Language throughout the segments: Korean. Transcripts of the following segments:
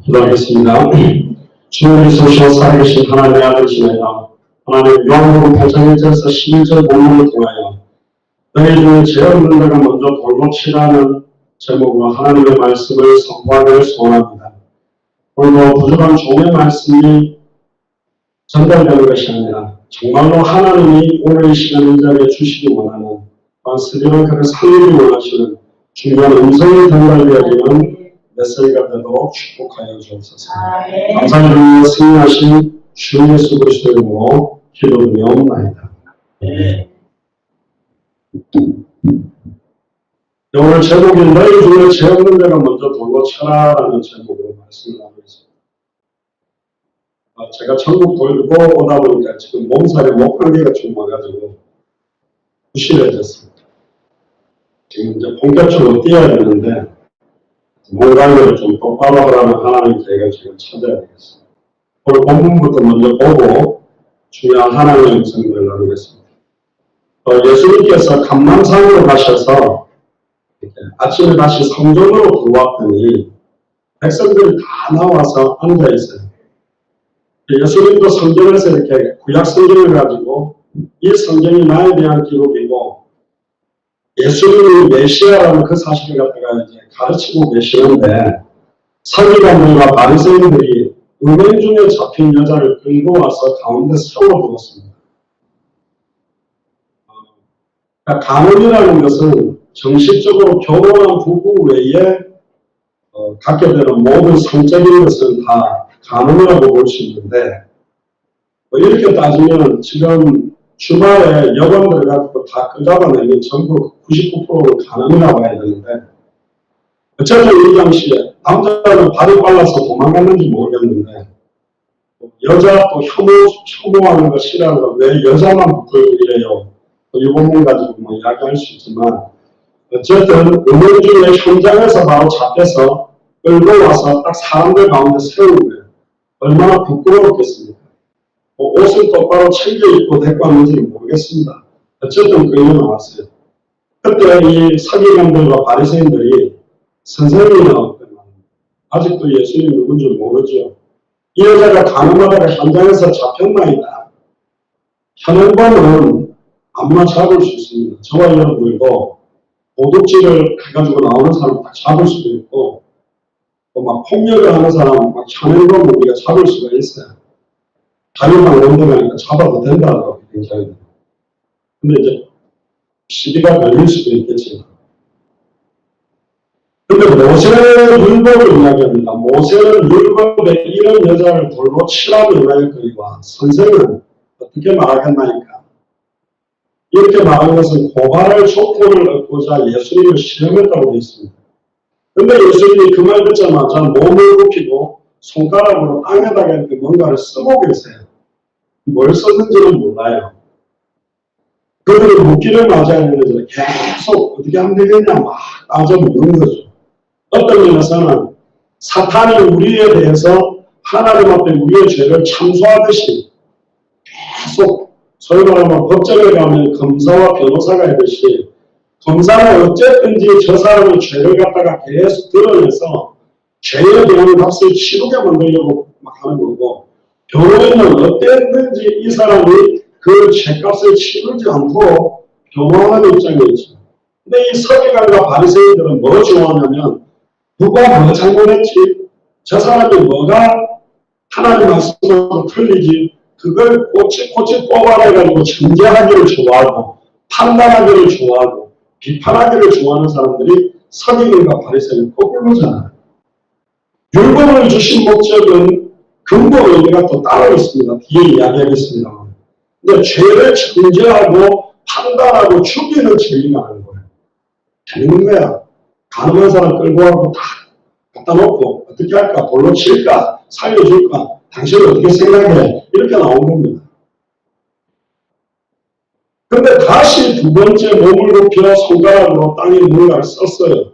기도하겠습니다. 주님이 소시오 살아계신 하나님의 아들이시나이다. 하나님 요한복음 8장 1절에서 11절 본문을 통하여 너희 중에 죄 없는 자가 먼저 돌로 치라는 제목으로 하나님의 말씀을 선포하기를 소원합니다. 오늘도 부족한 종의 말씀이 전달되는 것이 아니라 정말로 하나님이 오늘 이 시간 이 자리에 주시기 원하는 스리랑 그를 살리기 원하시는 중요한 음성이 전달되어지는 메시지가 되도록 축복하여 주옵소서. 감사드리며 승리하신 주 예수 그리스도의 이름으로 기도드리옵나이다. 오늘 제목이 너희 중에 죄 없는 자가 먼저 돌로 쳐라라는 제목으로 말씀을 하고 있습니다. 제가 천국 돌고 오다 보니까 지금 몸살에 목감기가 좀 와가지고 부실해졌습니다. 지금 이제 본격적으로 뛰어야 되는데 몸관리를 좀 똑바로 하라는 하나님 저희가 지금 찾아야 되겠습니다. 오늘 본문부터 먼저 보고 중요한 하나님의 음성들을 나누겠습니다. 예수님께서 감람산으로 가셔서 아침에 다시 성전으로 들어왔더니 백성들이 다 나와서 앉아있어요. 예수님도 성전에서 이렇게 구약 성경을 가지고 이 성경이 나에 대한 기록이고 예수님이 메시아라는 그 사실을 갖다가 이제 가르치고 계시는데 서기관들과 바리새인들이 은행 중에 잡힌 여자를 끌고 와서 가운데 세워두었습니다. 그러니까 가문이라는 것은 정식적으로 결혼한 부부 외에 갖게 되는 모든 성적인 것은 다 가문이라고 볼 수 있는데 이렇게 따지면 지금 주말에 여관들 갖고 다 끌어다내면 전부 99%는 가늠이라고 해야 되는데 어쨌든 이 당시에 남자는 발이 빨라서 도망갔는지 모르겠는데 여자 또 혐오하는 거 싫어하는 왜 여자만 붙들고 이래요. 이 부분 가지고 뭐 이야기할 수 있지만 어쨌든 은행 중에 현장에서 바로 잡혀서 끌고 와서 딱 사람들 가운데 세우는 거예요. 얼마나 부끄러웠겠습니까? 옷을 똑바로 챙겨 입고 데리고 왔는지는 모르겠습니다. 어쨌든 그 일이 나왔어요. 그때 이 서기관들과 바리새인들이 선생님이요. 아직도 예수님 누군지 모르죠. 이 여자가 가늠하다가 현장에서 잡혔나이다. 현행범은 아무나 잡을 수 있습니다. 저와 여러분들도 도둑질을 해가지고 나오는 사람 다 잡을 수도 있고 또 막 폭력을 하는 사람 막 현행범을 우리가 잡을 수가 있어요. 자유방 운동하니까 잡아도 된다고 굉장히. 근데 이제 시비가 걸릴 수도 있겠지만. 근데 모세는 율법을 이야기합니다. 모세는 율법에 이런 여자를 돌로 치라고 이야기하거니와 선생은 어떻게 말하겠나니까. 이렇게 말한 것은 고발할 조건을 얻고자 예수님을 시험했다고 되어 있습니다. 근데 예수님이 그 말 듣자마자 몸을 굽히고 손가락으로 땅에다가 이렇게 뭔가를 쓰고 계세요. 뭘 썼는지는 몰라요. 그들이 묻기를 맞이하면서 계속 어떻게 하면 되겠냐 막 따져 묻는 거죠. 어떤 면에서는 사탄이 우리에 대해서 하나님 앞에 우리의 죄를 참소하듯이 계속 소위 말하면 법정에 가면 검사와 변호사가 있듯이 검사는 어쨌든지 저 사람의 죄를 갖다가 계속 드러내서 죄에 대한 값을 치르게 만들려고 막 하는 거고 변호인은 어땠든지 이 사람이 그 죄값을 치르지 않도록 변호하는 입장에 있죠. 근데 이 서기관과 바리새인들은 뭐 좋아하냐면 누가 뭐 잘못했지? 저 사람이 뭐가 하나님 말씀으로 틀리지? 그걸 꼬치꼬치 뽑아내가지고 정죄하기를 좋아하고 판단하기를 좋아하고 비판하기를 좋아하는 사람들이 서기관과 바리새인 거꾸로잖아요. 율법을 주신 목적은 근본 의미가 또 따로 있습니다. 뒤에 이야기하겠습니다. 근데 죄를 정죄하고 판단하고 죽이는 죄가 아닌 거예요. 되는 거야. 가늠한 사람 끌고 와서 다 갖다 놓고 어떻게 할까? 돌로 칠까? 살려줄까? 당신은 어떻게 생각해? 이렇게 나온 겁니다. 근데 다시 두 번째 몸을 높여 손가락으로 땅에 뭔가를 썼어요.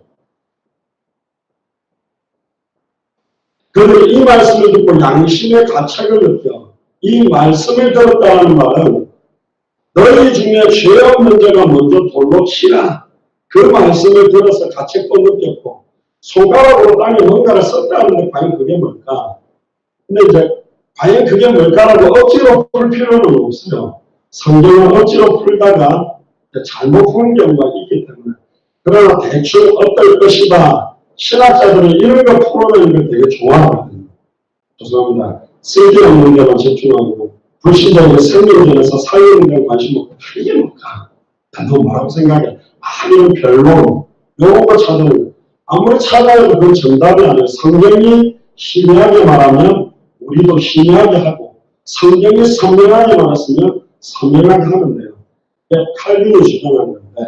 그런데 이 말씀을 듣고 양심의 가책을 느껴 이 말씀을 들었다는 말은 너희 중에 죄 없는 자가 먼저 돌로 치라. 그 말씀을 들어서 가책도 느꼈고 손가락으로 땅에 뭔가를 썼다는데 과연 그게 뭘까? 근데 이제 과연 그게 뭘까라고 억지로 풀 필요는 없어요. 성경을 억지로 풀다가 잘못 푸는 경우가 있기 때문에. 그러나 대충 어떨 것이다. 신학자들은 이런 거 풀어내는 걸 되게 좋아하거든요. 죄송합니다. 쓸데없는 데만 집중하고 불신자의 생명전에서 살리는 데 관심 없고 이게 뭘까? 너 뭐라고 생각해? 이런 변론 이런 거 찾아내고 아무리 찾아내도 그건 정답이 아니에요. 성경이 희미하게 말하면 우리도 희미하게 하고 성경이 선명하게 말했으면 선명하게 하면 돼요. 칼빈이 주장한 건데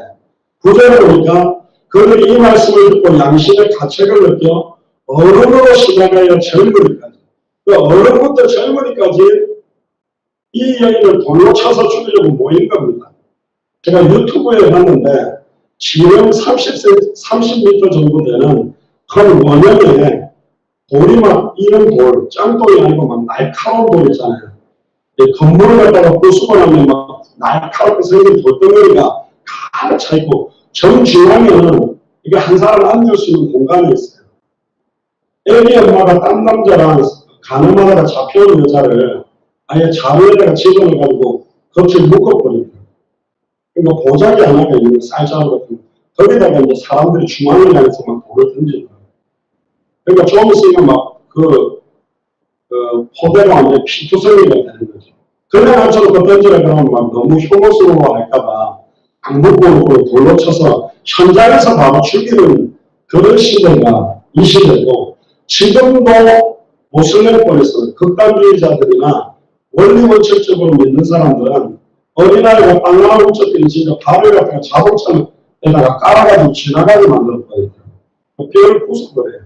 구절에 보니까 그들이 이 말씀을 듣고 양심의 가책을 느껴 어른으로 시작하여 젊은이까지 그 어른부터 젊은이까지 이 여인을 돌로 쳐서 죽이려고 모인 겁니다. 제가 유튜브에 봤는데 지름 30m 정도 되는 큰 원형에 돌이 막 이런 돌, 짱돌이 아니고 막 날카로운 돌 있잖아요. 건물을 갖다가 부수고 나면 막 날카롭게 생긴 돌덩어리가 가득 차있고 정중앙에는 이게 한 사람 앉을 수 있는 공간이 있어요. 애기 엄마가 딴 남자랑 가늠하다가 잡혀온 여자를 아예 자루에다가 집어넣어가지고 겉을 묶어버립니다. 그러니까 보자기 하나가 있는 쌀자루 같은 거. 거기다가 이제 사람들이 중앙을 향해서 막 돌을 던지더라고요. 그러니까 좀 있으면 막 포대가 완전 피투성이가 되는 거죠. 그냥 앉혀놓고 던지라 그러면 막 너무 혐오스러워 할까봐 안 묶어놓고 돌로 쳐서 현장에서 바로 죽이는 그런 시대가 이 시대고 지금도 모슬렘권에서 극단주의자들이나 원리원칙적으로 믿는 사람들은 어린아이가 빵나무 훔쳤더니 진짜 발을 갖다가 자동차에다가 깔아가지고 지나가게 만들었거든요. 뼈를 부숴버려요.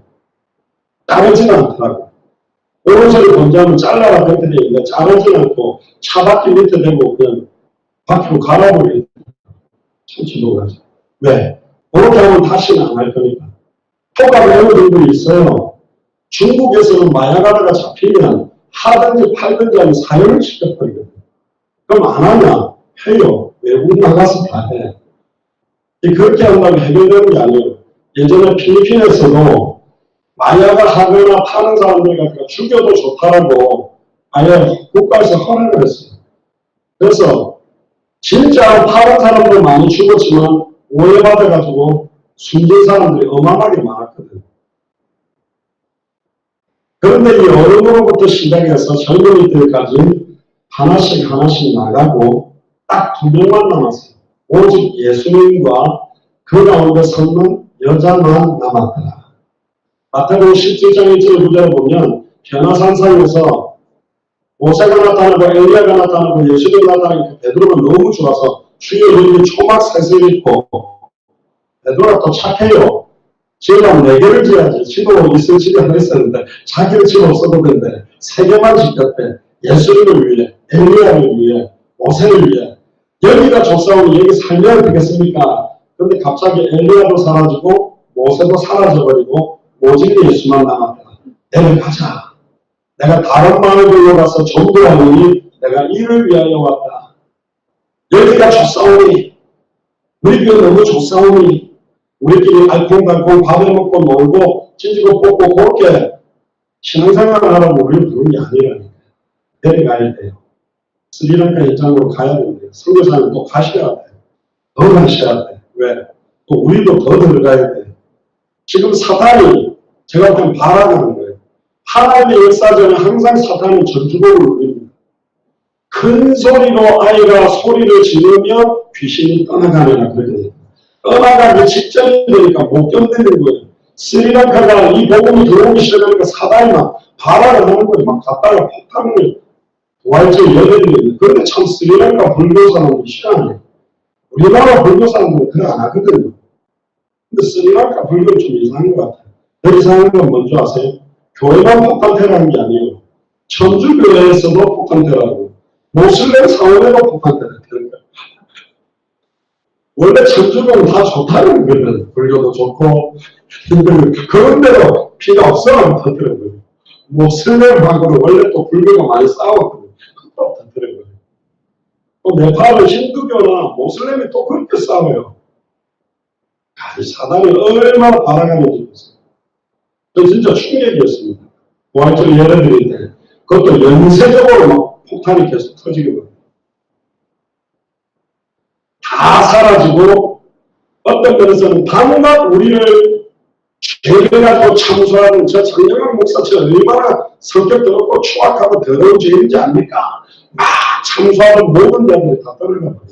자르지는 않더라고. 오른손을 건조하면 잘라라 그렇게 되어 있는데 자르지 않고 차바퀴 밑에 대고 그냥 바퀴로 갈아버려요. 참 지도가죠. 왜? 그렇게 하면 다시는 안 할 거니까. 효과가 되는 분들이 있어요. 중국에서는 마약하다가 잡히면 하든지 팔든지 하면 사형을 시켜버리거든요. 그럼 안 하냐? 해요. 외국 나가서 다 해. 그렇게 한다고 해결되는 게 아니에요. 예전에 필리핀에서도 마약을 하거나 파는 사람들 같은 거 죽여도 좋다라고 아예 국가에서 허락을 했어요. 그래서 진짜 파는 사람들 많이 죽었지만 오해받아가지고 숨진 사람들이 어마어마하게 많았거든요. 그런데 이 어른으로부터 시작해서 젊은이들까지 하나씩 나가고 딱 2명만 남았어요. 오직 예수님과 그 가운데 섰는 여자만 남았더라. 마태복음 17장 1절 9절을 보면 변화산상에서 모세가 나타나고 엘리야가 나타나고 예수님이 나타나니까 베드로가 너무 좋아서 주여 여기 초막 셋을 입고 베드로가 또 착해요. 집은 4개를 지어야지. 집도 있을 집이 하나 있었는데 자기는 집 없어도 되는데 3개만 짓겠대. 예수님을 위해, 엘리야를 위해, 모세를 위해. 여기가 좁사오니 여기 살면 되겠습니까? 그런데 갑자기 엘리야도 사라지고 모세도 사라져버리고 오직 예수만 남았다. 내려가자. 내가 다른 마을 들러가서 전도하니 내가 이를 위하여 왔다. 여기가 좁사오니 우리 교회 너무 좁사오니 우리끼리 알콩달콩 밥을 먹고 놀고 찢고 뽑고 그렇게 신앙생활을 하라고 우리를 부른 게 아니라니까요. 내려가야 돼요. 스리랑카 현장으로 가야 됩니다. 선교사는 또 가셔야 돼요. 더 가셔야 돼요. 왜? 또 우리도 더 들어가야 돼요. 지금 사탄이 제가 그냥 바라는 거예요. 하나님의 역사전에 항상 사탄은 전주곡을 울립니다. 큰 소리로 아이가 소리를 지르며 귀신이 떠나가느라 그렇게 됩니다. 떠나가기 직전이 되니까 못 견디는 거예요. 스리랑카가 이 복음이 들어오기 시작하니까 사단이 막 발화를 하는 거예요. 막 갔다가 폭탄을 도발지에 열어드리는. 그런데 참 스리랑카 불교 사람들이 희한해요. 우리나라 불교 사람들은 그래 안 하거든요. 근데 스리랑카 불교는 좀 이상한 것 같아요. 더 이상한 건 뭔지 아세요? 교회만 폭탄테러하는 게 아니에요. 천주교회에서도 폭탄테러하고 모슬렘 사원에도 폭탄테러하는 거예요. 원래 천주교는 다 좋다는 거거든. 불교도 좋고 그런 대로 피가 없어가지고 터뜨려요. 모슬렘하고는 원래 또 불교가 많이 싸웠거든요. 또 터뜨려요. 또 네팔은 힌두교나 모슬렘이 또 그렇게 싸워요. 이 사단이 얼마나 바라가는지 보세요. 그 진짜 충격이었습니다. 부활절 예배드릴 때 그것도 연쇄적으로 막 폭탄이 계속 터지거든요. 다 사라지고 어떤 면에서는 반만 우리를 죄를 가지고 참소하는 저 장영환 목사처럼 얼마나 성격 더럽고 추악하고 더러운 죄인지 압니까? 막 참소하는 모든 자들이 다 떠나가 버려요.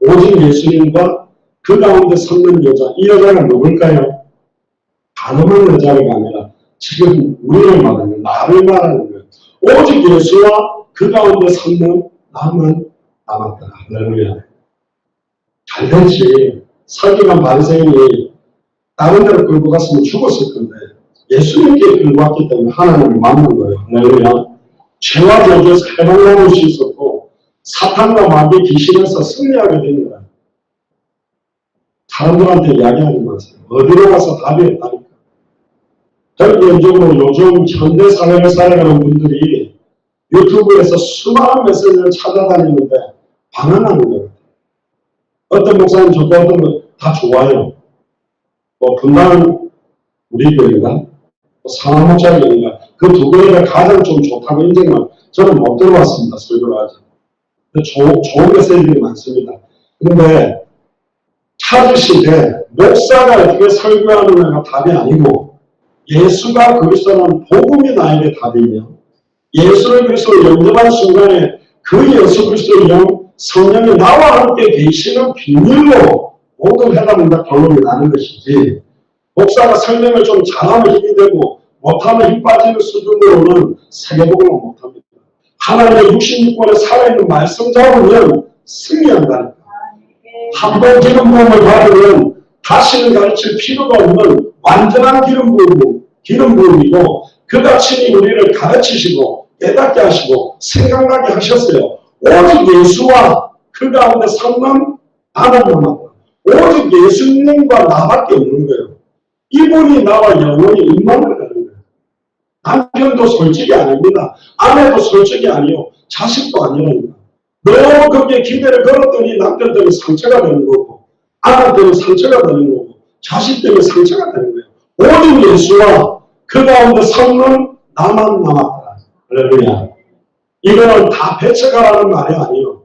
오직 예수님과 그 가운데 섰는 여자, 이 여자가 누굴까요? 가늠한 여자가 아니라 지금 우리를 말하는 나를 말하는 거예요. 오직 예수와 그 가운데 섰는 나만 남았다. 할렐루야. 잘됐지. 설교한 바리새인이 다른 데로 끌고 갔으면 죽었을 건데 예수님께 끌고 왔기 때문에 하나님을 만난 거예요. 할렐루야. 죄와 저주에서 해방받을 수 있었고 사탄과 마귀 귀신에서 승리하게 된 거예요. 사람들한테 이야기하지 마세요. 어디로 가서 답이 없다니까. 전반적으로 요즘 현대 사회를 살아가는 분들이 유튜브에서 수많은 메시지를 찾아다니는데 반항하는 거예요. 어떤 목사님 좋고 어떤 거 다 좋아요. 분당 우리 교회인가? 상암목사 교회인가? 그 두 교회가 가장 좀 좋다고 인정만 저는 못 들어왔습니다. 설교를 하지. 좋은 메시지들이 많습니다. 그런데 찾으실 때 목사가 어떻게 설교하느냐가 답이 아니고 예수가 그리스도는 복음이 나에게 답이며 예수를 그리스도로 영접한 순간에 그 예수 그리스도의 영 성령이 나와 함께 계시는 비밀로 모든 해답과 결론이 나는 것이지 목사가 설명을 좀 잘하면 힘이 되고 못하면 힘 빠지는 수준으로는 세계복음을 못합니다. 하나님의 66권에 살아있는 말씀 잡으면 승리한다니까. 한 번 기름 부음을 받으면 다시는 가르칠 필요가 없는 완전한 기름 부음이고 그가 친히 우리를 가르치시고 깨닫게 하시고 생각나게 하셨어요. 오직 예수와 그 가운데 섰는 나만 남았다. 오직 예수님과 나밖에 없는 거예요. 이분이 나와 영원히 임만을 가는 거예요. 남편도 솔직히 아닙니다. 아내도 솔직히 아니요. 자식도 아니랍니다. 너무 거기에 기대를 걸었더니 남편 때문에 상처가 되는 거고 아내 때문에 상처가 되는 거고 자식 때문에 상처가 되는 거예요. 오직 예수와 그 가운데 섰는 나만 남았다. 할렐루야. 이거는 다 배척하라는 말이 아니에요.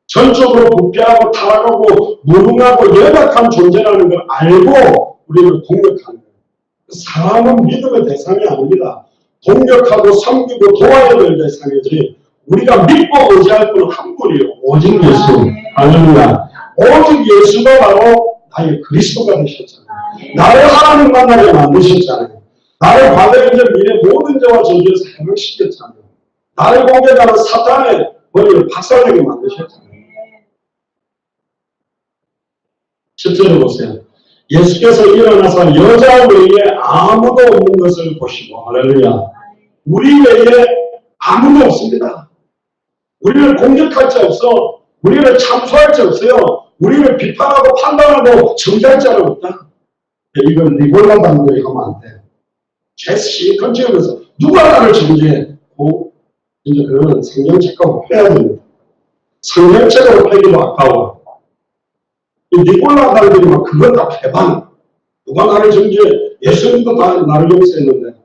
전적으로 부패하고 타락하고 무능하고 연약한 존재라는 걸 알고 우리를 공격하는 거예요. 사람은 믿음의 대상이 아닙니다. 공격하고 섬기고 도와야 될 대상이지 우리가 믿고 의지할 분은 한 분이에요. 오직 예수. 할렐루야. 오직 예수가 바로 나의 그리스도가 되셨잖아요. 나를 하나님 만나게 만드셨잖아요. 나를 과거 현재 미래 모든 죄와 저주에서 해방시켰잖아요. 나를 공격하는 사탄의 머리를 박살내게 만드셨잖아요. 10절을 보세요. 예수께서 일어나서 여자 외에 아무도 없는 것을 보시고 할렐루야. 우리 외에 아무도 없습니다. 우리를 공격할 자 없어. 우리를 참소할 자 없어요. 우리를 비판하고 판단하고 정죄할 자는 없다. 이건 니골라당들이 하면 안 돼. 죄시건 지으면서 누가 나를 정죄해? 이제 그러면 성경책하고 빼야 됩니다. 성경책으로 빼기도 아까워. 이 니골라당들이 막 그건 다 배반. 누가 나를 정죄해? 예수님도 다 나를 용서했는데.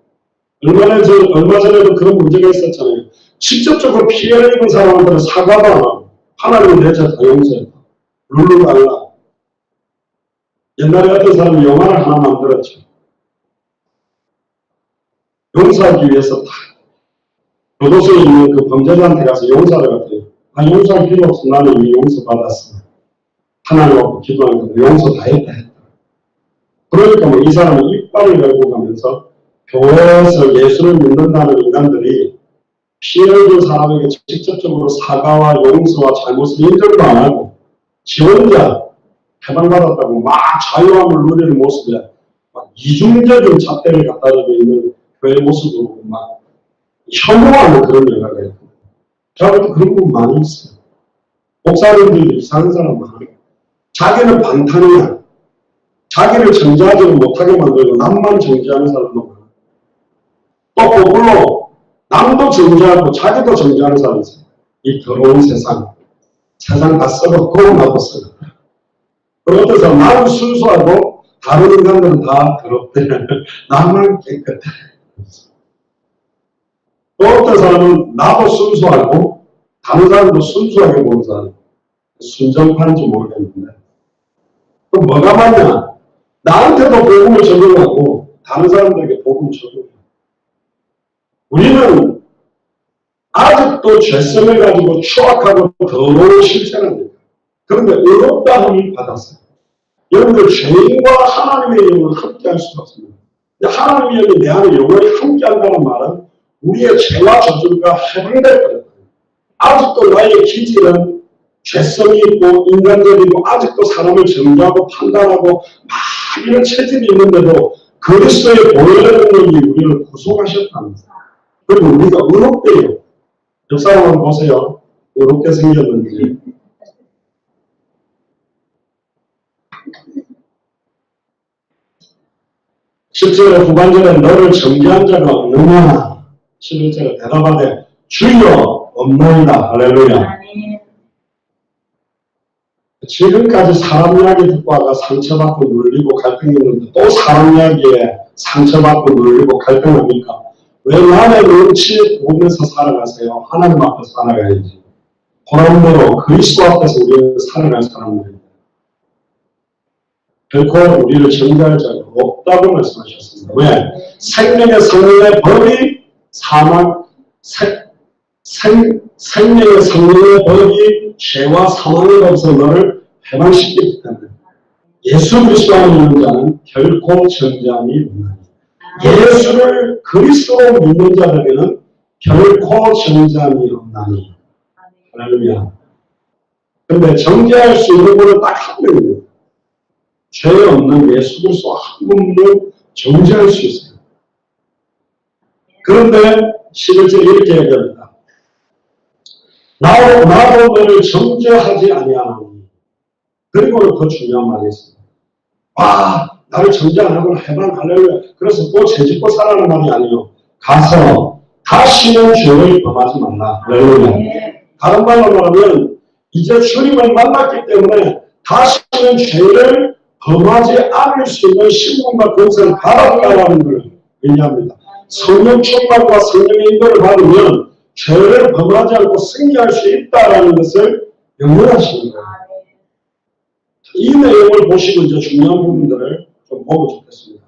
얼마 전에도 그런 문제가 있었잖아요. 직접적으로 피해를 입은 사람들은 사과도 안 하고 하나님은 내 죄 다 용서했다. 룰루랄라. 옛날에 어떤 사람이 영화를 하나 만들었죠. 용서하기 위해서 다 교도소에 있는 그 범죄자한테 가서 용서를 했더니 용서할 필요 없어. 나는 이미 용서받았어. 하나님 앞에 기도하니까 용서 다 했다. 그러니까 이 사람은 이빨을 열고 가면서 교회에서 예수를 믿는다는 인간들이 피해를 준 사람에게 직접적으로 사과와 용서와 잘못을 인정도 안 하고 지 혼자 해방받았다고 막 자유함을 누리는 모습에 막 이중적인 잣대를 갖다 주고 있는 교회 모습으로 보고 막 혐오하는 그런 영화가 있고 저도 그런 부분 많이 있어요. 목사님들도 이상한 사람 많아요. 자기는 방탄이야. 자기를 정죄하지 못하게 만들고 남만 정죄하는 사람도 많아요. 또 거꾸로 남도 정죄하고 자기도 정죄하는 사람이 있어요. 이 더러운 세상 다 썩었고 나도 썩었다. 그런 데서 나는 순수하고 다른 인간들은 다 더럽대. 나만 깨끗해. 또 어떤 사람은 나도 순수하고 다른 사람도 순수하게 보는 사람. 순정파인지 모르겠는데. 그럼 뭐가 맞냐? 나한테도 복음을 적용하고 다른 사람들에게 복음을 적용해요. 우리는 아직도 죄성을 가지고 추악하고 더러운 실체를 합니다. 그런데 의롭다함을 받았어요. 여러분들 죄인과 하나님의 영은 함께할 수가 없습니다. 하나님의 영이 내 안에 영원히 함께한다는 말은 우리의 죄와 저주가 해방될 거예요. 아직도 나의 기질은 죄성이 있고 인간적이고 아직도 사람을 정죄하고 판단하고 막 이런 체질이 있는데도 그리스도의 보혈의 능력이 우리를 구속하셨답니다. 그리고 우리가 의롭대요. 옆 사람 한번 보세요. 의롭게 생겼는지. 10절의 후반절에 너를 정죄한 자가 없느냐? 11절에 대답하되 주여 없나이다. 할렐루야. 지금까지 사람 이야기 듣고 와가 상처받고 눌리고 갈등했는데 또 사람 이야기에 상처받고 눌리고 갈등합니까? 왜 남의 눈치 보면서 살아가세요? 하나님 앞에서 살아가야지. 보람대로 그리스도 앞에서 우리는 살아갈 사람들입니다. 결코 우리를 정죄할 자가 없다고 말씀하셨습니다. 왜? 생명의 성령의 법이 생명의 성령의 법이 죄와 사망의 법에서 너를 해방시키기 때문에 예수 그리스도를 믿는 자는 결코 정죄함이 없나니 예수를 그리스도로 믿는 자들에게는 결코 정죄함이 없나니. 할렐루야. 그런데 정죄할 수 있는 분은 딱 한 명입니다. 죄 없는 예수 그리스도 한 분도 정죄할 수 있어요. 그런데 11절에 이렇게 얘기합니다. 나도 너를 정죄하지 아니하노니. 그리고는 더 중요한 말이 있습니다. 나를 정죄 안 하고 해방 할렐루야. 그래서 또 죄짓고 살아라는 말이 아니에요. 가서 다시는 죄를 범하지 말라. 할렐루야. 다른 말로 말하면 이제 주님을 만났기 때문에 다시는 죄를 범하지 않을 수 있는 신분과 권세를 받았다라는 걸 의미합니다. 성령 충만과 성령의 인도를 받으면 죄를 범하지 않고 승리할 수 있다라는 것을 명령하시는 거예요. 이 내용을 보시고 이제 중요한 부분들을 좀 보면 좋겠습니다.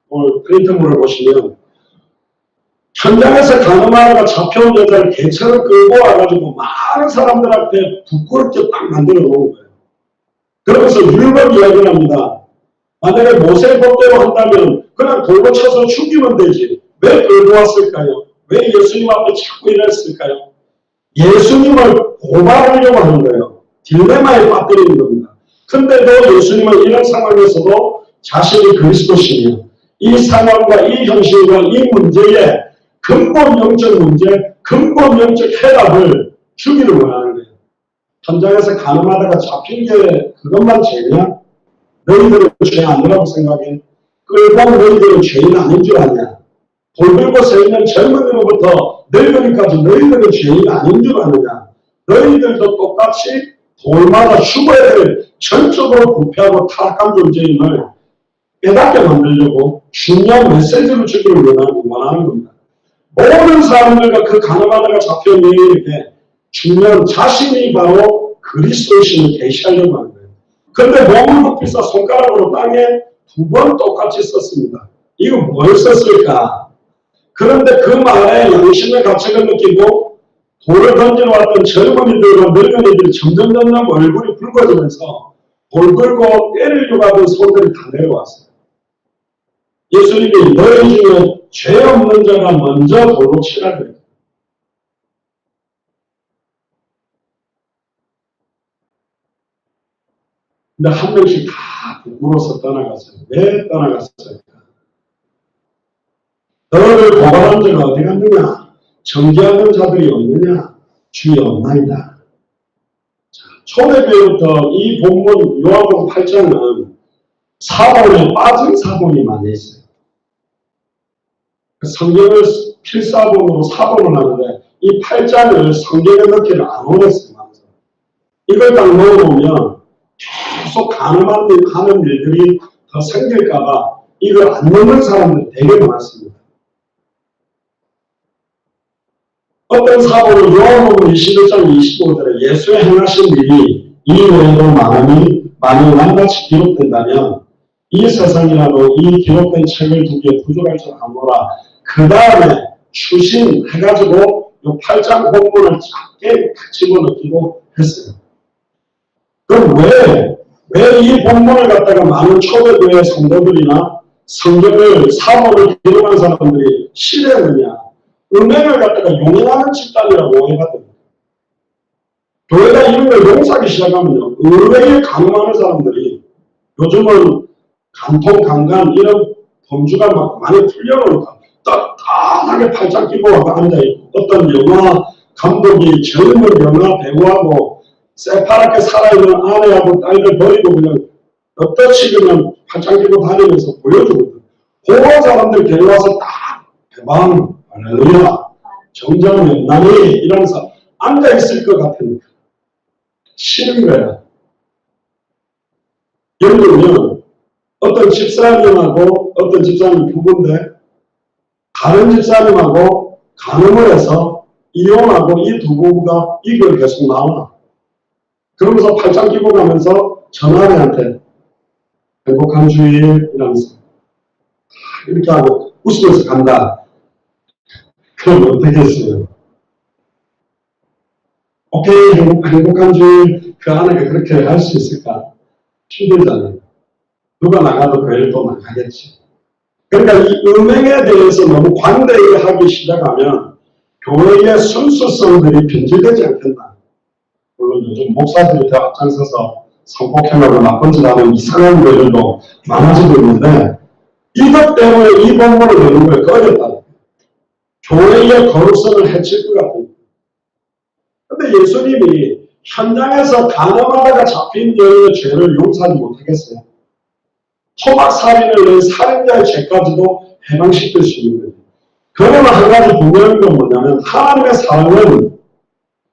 오늘 프린트물을 보시면 현장에서 간음하다가 잡혀온 여자를 개처럼 끌고 와가지고 많은 사람들한테 부끄럽게 딱 만들어 놓은 거예요. 그러면서 율법 이야기를 합니다. 만약에 모세의 법대로 한다면 그냥 돌로 쳐서 죽이면 되지. 왜 끌고 왔을까요? 왜 예수님 앞에 자꾸 이랬을까요? 예수님을 고발하려고 하는 거예요. 딜레마에 빠뜨리는 겁니다. 근데도 예수님은 이런 상황에서도 자신이 그리스도시며 이 상황과 이 현실과 이 문제에 근본 영적 문제, 근본 영적 해답을 주기를 원하는 거예요. 현장에서 가늠하다가 잡힌 게 그것만 죄냐? 너희들은 죄 아니라고 생각해? 끌고 너희들은 죄인 아닌 줄 아냐? 돌 들고 서 있는 젊은이로부터 늙은이까지 너희들은 죄인 아닌 줄 아느냐? 너희들도 똑같이 돌마다 죽어야 될 전적으로 부패하고 타락한 존재임을 깨닫게 만들려고 중요한 메시지를 주기를 원하는 겁니다. 모든 사람들과 그 가늠하다가 잡혀온 여인에게 중요한 자신이 바로 그리스도이심을 계시하려고 하는 거예요. 그런데 몸을 굽히사 손가락으로 땅에 2번 똑같이 썼습니다. 이거 뭘 썼을까? 그런데 그 말에 양심의 가책을 느끼고 돌을 던지러 왔던 젊은이들과 늙은이들이 점점 얼굴이 붉어지면서 돌 들고 때리려고 하던 손들이 다 내려왔어요. 예수님이 너희 중에 죄 없는 자가 먼저 돌로 치라 그래요. 근데 한 명씩 다 부끄러워서 떠나갔어요. 왜 떠나갔을까? 너를 고발한 자가 어디 갔느냐? 정죄하는 자들이 없느냐? 주여 없나이다. 초대교회부터 이 본문 요한복음 8장은 사본에 빠진 사본이 많이 있어요. 성경을 필사본으로 사본을 하는데 이 8장을 성경에 넣기를 안 원했어요. 이걸 딱 넣어놓으면 계속 가늠하는 일들이 더 생길까봐 이걸 안 넣는 사람들이 되게 많았습니다. 어떤 사고로 요한복음 21장 25절에 예수의 행하신 일이 이 외에도 많이 낱낱이 기록된다면 이 세상이라도 이 기록된 책을 두기에 부족할 줄 아노라. 그 다음에 추신해가지고 이 8장 본문을 작게 집어넣기도 했어요. 그럼 왜 이 본문을 갖다가 많은 초대교회 성도들이나 성경을 사본을 기록한 사람들이 싫어했느냐? 은행을 갖다가 용인하는 집단이라고 오해받습니다. 교회가 이런 걸 용서하기 시작하면요, 의외에 강요하는 사람들이 요즘은 간통, 강간 이런 범주가 막 많이 풀려놓으니까 떳떳하게 팔짱 끼고 앉아있고 어떤 영화 감독이 젊은 영화 배우하고 새파랗게 살아있는 아내하고 딸을 버리고 그냥 떳떳이 그냥 팔짱 끼고 다니면서 보여주거든. 그런 사람들 데려와서 딱 대박 할렐루야 정정은 없나니 이러면서 앉아있을 것 같으니까 싫은 거야. 예를 들면 어떤 집사님하고 어떤 집사님 부부인데 다른 집사님하고 간음을 해서 이혼하고 이 두 부부가 이걸 계속 나오나. 그러면서 팔짱 끼고 가면서 전화리한테 행복한 주일 이러면서 이렇게 하고 웃으면서 간다. 그럼 어떻게 했어요? 오케이, 행복한 주일 그 아내가 그렇게 할 수 있을까? 힘들잖아요. 누가 나가도 그 일 또 나가겠지. 그러니까 이 은행에 대해서 너무 관대하게 하기 시작하면 교회의 순수성들이 변질되지 않겠나. 물론 요즘 목사들이 더 앞장서서 성폭행하고 나쁜 짓 하는 이상한 것들도 많아지고 있는데 이것 때문에 이 본문을 넣는 걸 꺼렸다. 교회의 거룩성을 해칠 것 같은. 근데 예수님이 현장에서 간음하다가 잡힌 여인의 죄를 용서하지 못하겠어요. 토막살인을 낸 살인자의 죄까지도 해방시킬 수 있는 거예요. 그러나 한 가지 분명한 건 뭐냐면 하나님의 사랑은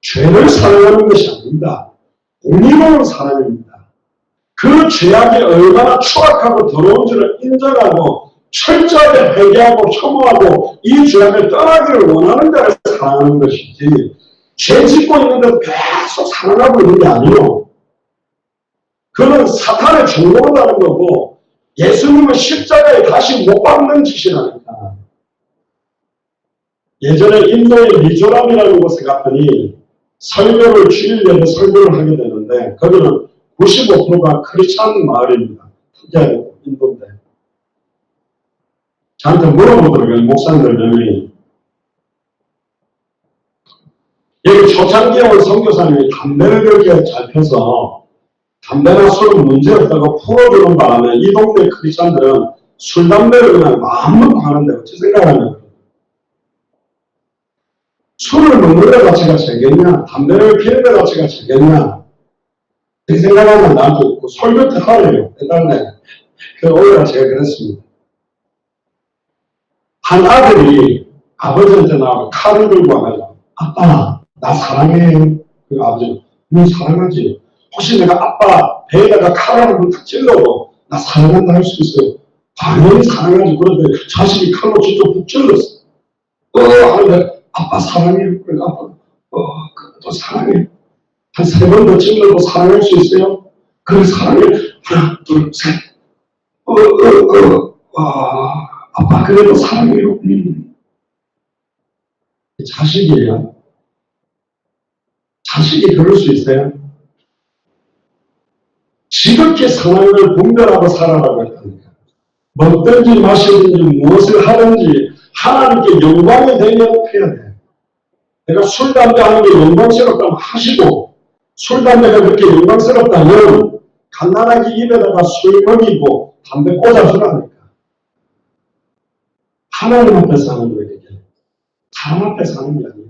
죄를 사랑하는 것이 아닙니다. 공의로운 사랑입니다. 그 죄악이 얼마나 추악하고 더러운지를 인정하고 철저하게 회개하고 혐오하고 이 죄악을 떠나기를 원하는 자를 사랑하는 것이지 죄 짓고 있는데도 계속 사랑하고 있는 게 아니에요. 그는 사탄의 종로다는 거고 예수님은 십자가에 다시 못 박는 짓이라니까. 예전에 인도의 미조람이라는 곳에 갔더니 설교를 주일내내 설교를 하게 되는데 거기는 95%가 크리스찬 마을입니다. 특이하게 인도인데. 저한테 물어보더라고요. 목사님들 몇 명이. 여기 초창기에 온 선교사님이 담배를 그렇게 잘 펴서 담배나 술은 문제없다고 풀어주는 바람에 이 동네 크리스찬들은 술, 담배를 그냥 마음먹고 하는데 어찌 생각하냐면 술을 먹는 것 자체가 죄겠냐? 담배를 피는 것 자체가 죄겠냐? 그 생각하면 나한테 설교 때 하래요. 해달래. 그래서 오히려 제가 그랬습니다. 한 아들이 아버지한테 나와서 칼을 들고 와가지고 아빠 나 사랑해. 그 아버지는 사랑하지. 혹시 내가 아빠 배에다가 칼을 한번 탁 찔러도 나 사랑한다 할 수 있어요. 당연히 사랑하지. 그런데 자식이 칼로 직접 푹 찔렀어. 하는데 아빠 사랑해. 그래서 아빠 또 사랑해. 한 3번 더 찔러도 사랑할 수 있어요? 그래 사랑해. 하나 둘 셋. 아빠 그래도 사랑해요. 자식이에요. 자식이 그럴 수 있어요? 지극히 선한 분별하고 살아라고 했다니까. 먹든지 마시든지 무엇을 하든지 하나님께 영광이 되면 해야 돼. 내가 술, 담배 하는 게 영광스럽다면 하시고 술, 담배가 그렇게 영광스럽다면 간단하게 입에다가 술 먹이고 담배 꽂아주라니까. 하나님 앞에서 하는 거예요. 사람 앞에서 하는 게 아니에요.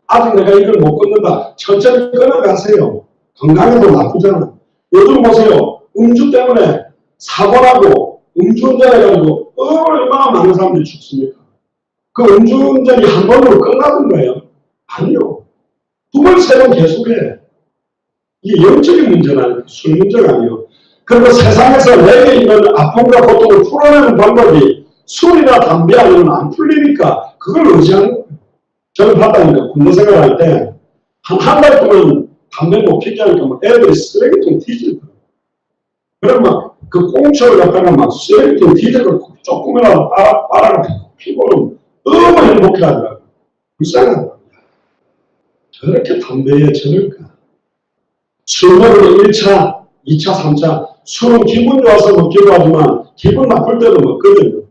아직 내가 이걸 못 끊는다. 천천히 끊어가세요. 건강에도 나쁘잖아. 요즘 보세요. 음주 때문에 사고나고 음주운전해가지고 얼마나 많은 사람들이 죽습니까? 그 음주운전이 한 번으로 끝나는 거예요? 아니요. 2번, 3번 계속해. 이게 영적인 문제는 술 문제가 아니에요. 그리고 세상에서 내게 있는 아픔과 고통을 풀어내는 방법이 술이나 담배 아니면 안 풀리니까 그걸 의지하는 거예요. 저는 봤다니까 군대 생활할 때 한 달 동안 담배 못 피게 하니까 막 애들이 쓰레기통 뒤질거예요. 그러면 그 꽁초를 갖다가 막 쓰레기통 뒤져갖고 조금이라도 빨아가지고 피고는 너무 행복해 하더라고요. 불쌍하더라고요. 저렇게 담배에 저럴까? 술 먹으면 1차, 2차, 3차 술은 기분 좋아서 먹기도 하지만 기분 나쁠 때도 먹거든요.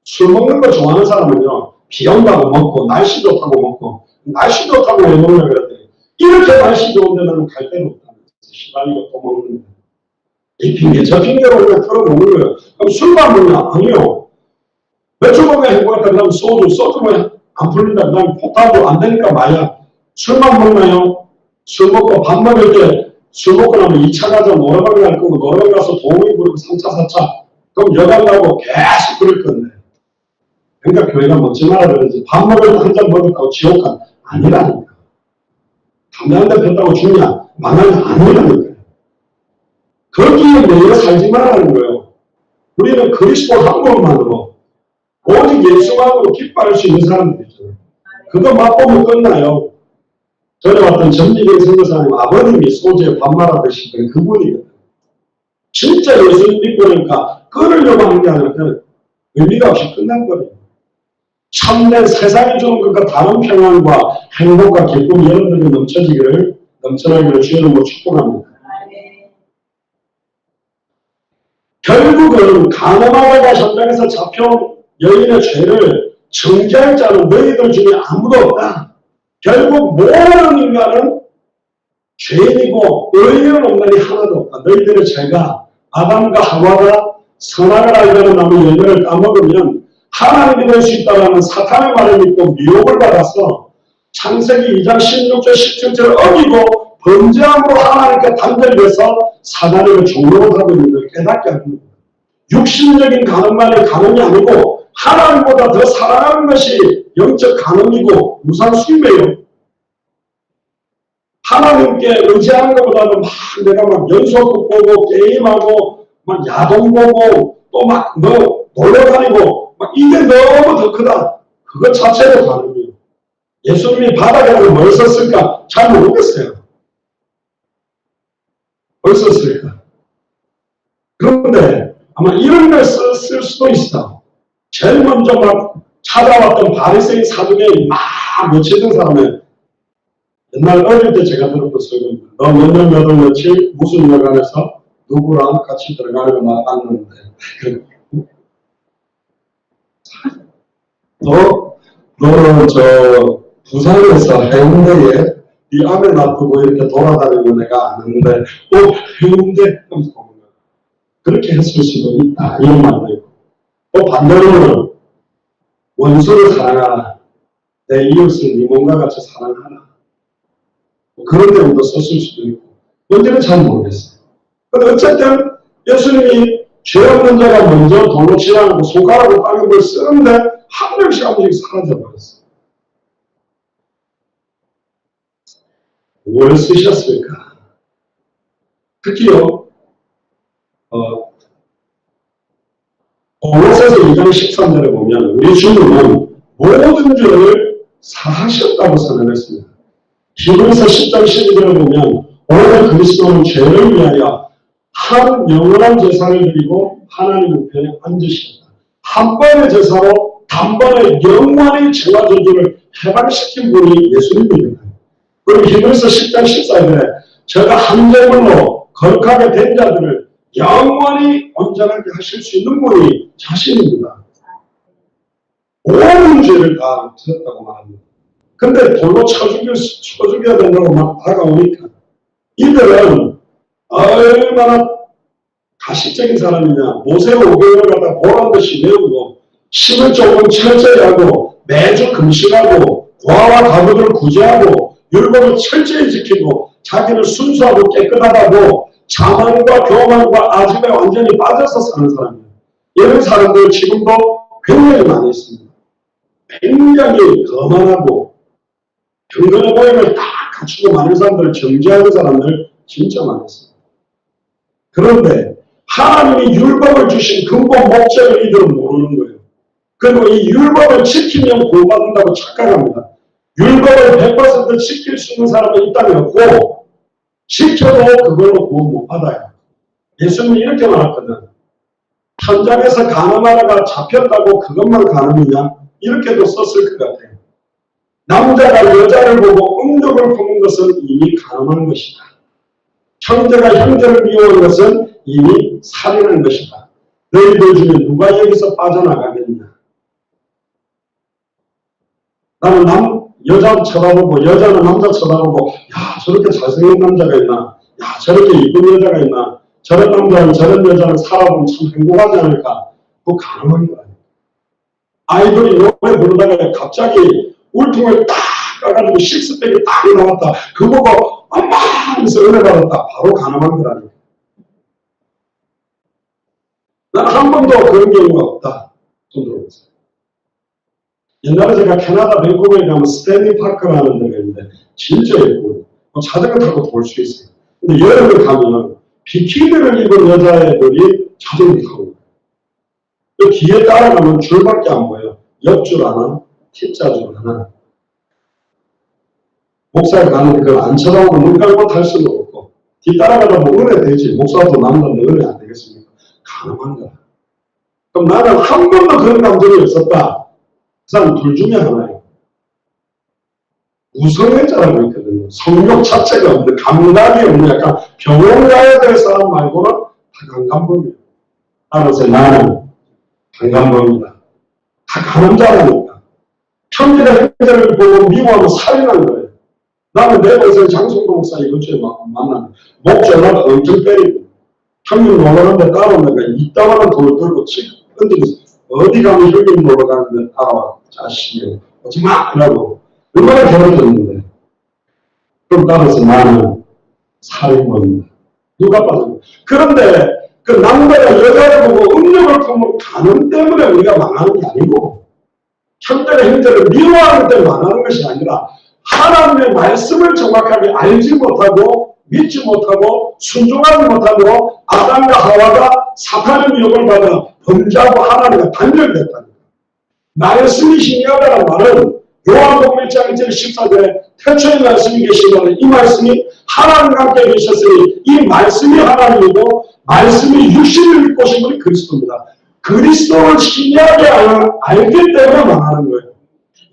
술 먹는 거 좋아하는 사람은요. 비 온다고 먹고 날씨 좋다고 먹고 날씨 좋다고 왜 먹냐 그랬더니 이렇게 날씨 좋은데 나는 갈 데는 없다면서 시간이고 또 먹는데 이 핑계 저 핑계로 그냥 털어먹는 거예요. 그럼 술만 먹냐? 아니요. 맥주 먹으면 행복할까? 그다음 소주 먹으면 안 풀린다. 그다음 포탄도 안 되니까 마약. 술만 먹나요? 술 먹고 밥 먹을 때 술 먹고 나면 2차 가서 노래방 갈 거고 노래방 가서 동이 부르고 3차, 4차 그럼 여간 가고 계속 그럴 건데 그러니까 교회가 먹지 마라 그러지 밥 먹을 때 한 잔 먹었다고 지옥 가 아니라니까. 담배 한 대 폈다고 죽냐? 망하냐? 아니라니까. 거기에 매여 살지 말라는 거예요. 우리는 그리스도 한 번만으로 오직 예수만으로 기뻐할 수 있는 사람들이죠. 그거 맛보면 끝나요. 전에 봤던 전지경 선교사님 아버님이 소주에 밥 말아 드시던 그분이거든요. 진짜 예수님 믿고 그러니까 끊으려고 하는 게 아니라 의미가 없이 끝난 거예요. 참된 세상이 주는 것과 다른 평안과 행복과 기쁨이 여러분들이 넘쳐나기를 주여로 축복합니다. 결국은 가늠하다가 현장에서 잡혀온 여인의 죄를 정죄할 자는 너희들 중에 아무도 없다. 결국 모든 인간은 죄인이고 의인은 없나니 하나도 없다. 너희들의 죄가 아담과 하와가 선악을 알려는 나무 열매를 따먹으면 하나님이 될 수 있다는 사탄의 말을 믿고 미혹을 받아서 창세기 2장 16절 17절을 어기고 범죄함으로 하나님께 단절돼서 사단에게 종로를 하고 있는 걸 깨닫게 합니다. 육신적인 가늠만이 가늠이 아니고 하나님보다 더 사랑하는 것이 영적 가늠이고 무상수임이에요. 하나님께 의지하는 것보다는 막 내가 막 연속극 보고 게임하고 막 야동 보고 또 막 놀러 다니고 막 이게 너무 더 크다. 그것 자체도 가늠이에요. 예수님이 바닥에 뭘 썼을까? 잘 모르겠어요. 뭘 썼을까? 그런데 아마 이런 걸 쓸 수도 있어. 제일 먼저 막 찾아왔던 바리새인 사두개인 막 며칠 사람은 옛날 어릴 때 제가 들었던 소리입니다. 너 몇 년, 몇 월, 며칠 무슨 여관에서 누구랑 같이 들어가는 거 나 봤는데 너는 저 부산에서 해운대에 네 아내 놔두고 이렇게 돌아다니는 애가 아는데 해운대? 그렇게 했을 수도 있다. 이런 말도 있고 또 반대로는 원수를 사랑하라. 내 이웃을 네 몸과 같이 사랑하라. 그런 내용도 썼을 수도 있고 뭔지는 잘 모르겠어요. 근데 어쨌든 예수님이 죄 없는 자가 먼저 돌로 치라고 손가락으로 땅에 뭘 쓰는데 한 명씩 사라져버렸어요. 뭘 쓰셨을까? 특히요 골로새서 2장 13절에 보면 우리 주님은 모든 죄를 사하셨다고 선언했습니다. 히브리서 10장 12절에 보면 오늘 그리스도는 죄를 위하여 한 영원한 제사를 드리고 하나님 우편에 앉으셨다. 한 번의 제사로 단번에 영원히 죄와 저주를 해방시킨 분이 예수님입니다. 그리고 히브리서 10장 14절에 제가 한 제물로 거룩하게 된 자들을 영원히 온전하게 하실 수 있는 분이 자신입니다. 모든 죄를 다 지었다고 말합니다. 근데 돌로 쳐죽여야 된다고 막 다가오니까 이들은 얼마나 가식적인 사람이냐. 모세 오경을 갖다 보란듯이 외우고 심을 조금 철저히 하고 매주 금식하고 고아와 가부들을 구제하고 율법을 철저히 지키고 자기를 순수하고 깨끗하다고 자만과 교만과 아집에 완전히 빠져서 사는 사람이에요. 이런 사람들 지금도 굉장히 많이 있습니다. 굉장히 거만하고 경건의 모임을 딱 갖추고 많은 사람들을 정죄하는 사람들 진짜 많았어요. 그런데 하나님이 율법을 주신 근본 목적을 이들은 모르는 거예요. 그리고 이 율법을 지키면 구원받는다고 착각합니다. 율법을 100% 지킬 수 있는 사람은 이 땅에 없고 지켜도 그걸로 구원 못 받아요. 예수님이 이렇게 말했거든. 현장에서 간음하다가 잡혔다고 그것만 간음이냐? 이렇게도 썼을 것 같아요. 남자가 여자를 보고 음욕을 품은 것은 이미 간음한 것이다. 형제가 형제를 미워하는 것은 이미 살인한 것이다. 너희들 중에 누가 여기서 빠져나가겠냐? 나는 여자 쳐다보고 여자는 남자 쳐다보고 야 저렇게 잘생긴 남자가 있나? 야 저렇게 이쁜 여자가 있나? 저런 남자는 저런 여자는 살아보면 참 행복하지 않을까? 그거 가능한 거야. 아이돌이 노래 부르다가 갑자기 울퉁을 딱 까가지고 식스팩이 딱 나왔다. 그거 보고 엄마 하면서 은혜 받았다. 바로 가능한 거라니까. 난 한 번도 그런 경우가 없다. 좀 들어보세요. 옛날에 제가 캐나다 밴쿠버에 가면 스탠리 파크라는 데가 있는데 진짜 예쁘고 자전거 타고 돌 수 있어요. 근데 여름에 가면 비키니를 입은 여자애들이 자전거 타고 있어요. 그 뒤에 따라가면 줄밖에 안 보여요. 옆줄 하나, T자줄 하나. 목사에 가는데 그걸 안 쳐다보고 눈 감고 탈 수는 없고 뒤 따라가다 보면 은혜 되지. 목사도 남자인데 은혜 안 되겠습니까? 가능한 거야. 그럼 나는 한 번도 그런 감정이 없었다. 그 사람 둘 중에 하나예요. 우성애자라고 있거든요. 성욕 자체가 없는, 감각이 없는 약간 병원 가야 될 사람 말고는 다 강간범이에요. 따라서 나는 강간범이다. 다 가늠자라니까. 형제가 형제를 보고 미워하고 살인한 거예요. 나는 내 동생 장성도 목사 이번 주에 만났는데 목 졸라가 엄청 때리고 형님 놀러가는데 따라오니까 이따만한 돌을 들고 치고 던지면서 어디 가면 형님 놀러가는데 따라와 자식이요 오지마! 이라고 얼마나 괴롭혔는데 그럼 따라서 나는 살인범이다. 누가 봐도 그런데 그 남자가 여자를 보고 음욕을 품은 간음 때문에 우리가 망하는 게 아니고 형제가 형제를 미워하는 때문에 망하는 것이 아니라 하나님의 말씀을 정확하게 알지 못하고 믿지 못하고 순종하지 못하고 아담과 하와가 사탄의 미혹을 받아 범죄하고 하나님과 단절됐다는 거예요. 말씀이 신기하다는 말은 요한복음 1장 1절 14절에 태초에 말씀이 계시다는 이 말씀이 하나님과 함께 계셨으니 이 말씀이 하나님이고 말씀이 육신을 입고 오신 분이 그리스도입니다. 그리스도를 신기하게 알기 때문에 망하는 거예요.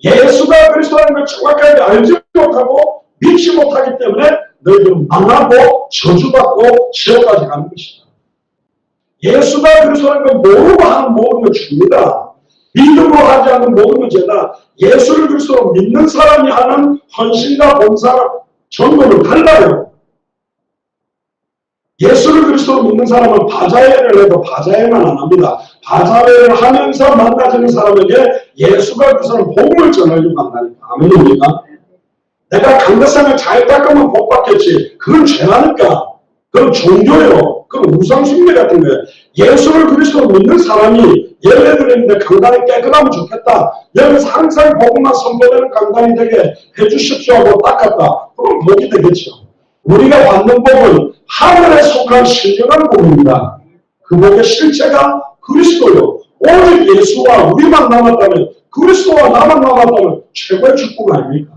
예수가 그리스도라는 걸 정확하게 알지 못하고 믿지 못하기 때문에 너희들은 망하고 저주받고 지옥까지 가는 것이다. 예수가 그리스도라는 걸 모르고 하는 모든 걸 줍니다. 믿음으로 하지 않는 모든 건 죄다. 예수를 그리스도로 믿는 사람이 하는 헌신과 봉사 정도는 달라요. 예수를 그리스도로 믿는 사람은 바자회를 해도 바자회만 안 합니다. 바자회를 하면서 만나지는 사람에게 예수가 그 사람 복음을 전하려고 만나니까. 아멘입니까? 내가 강대상을 잘 닦으면 복 받겠지. 그건 죄라니까. 그건 종교예요. 그건 우상숭배 같은 거예요. 예수를 그리스도로 믿는 사람이 예배 드리는데 강단이 깨끗하면 좋겠다. 여기서 항상 복음만 선포되는 강단이 되게 해주십시오 하고 닦았다. 그럼 복이 되겠죠. 우리가 받는 복은 하늘에 속한 신령한 복입니다. 그 복의 실체가 그리스도요. 오직 예수와 우리만 남았다면 그리스도와 나만 남았다면 최고의 축복 아닙니까?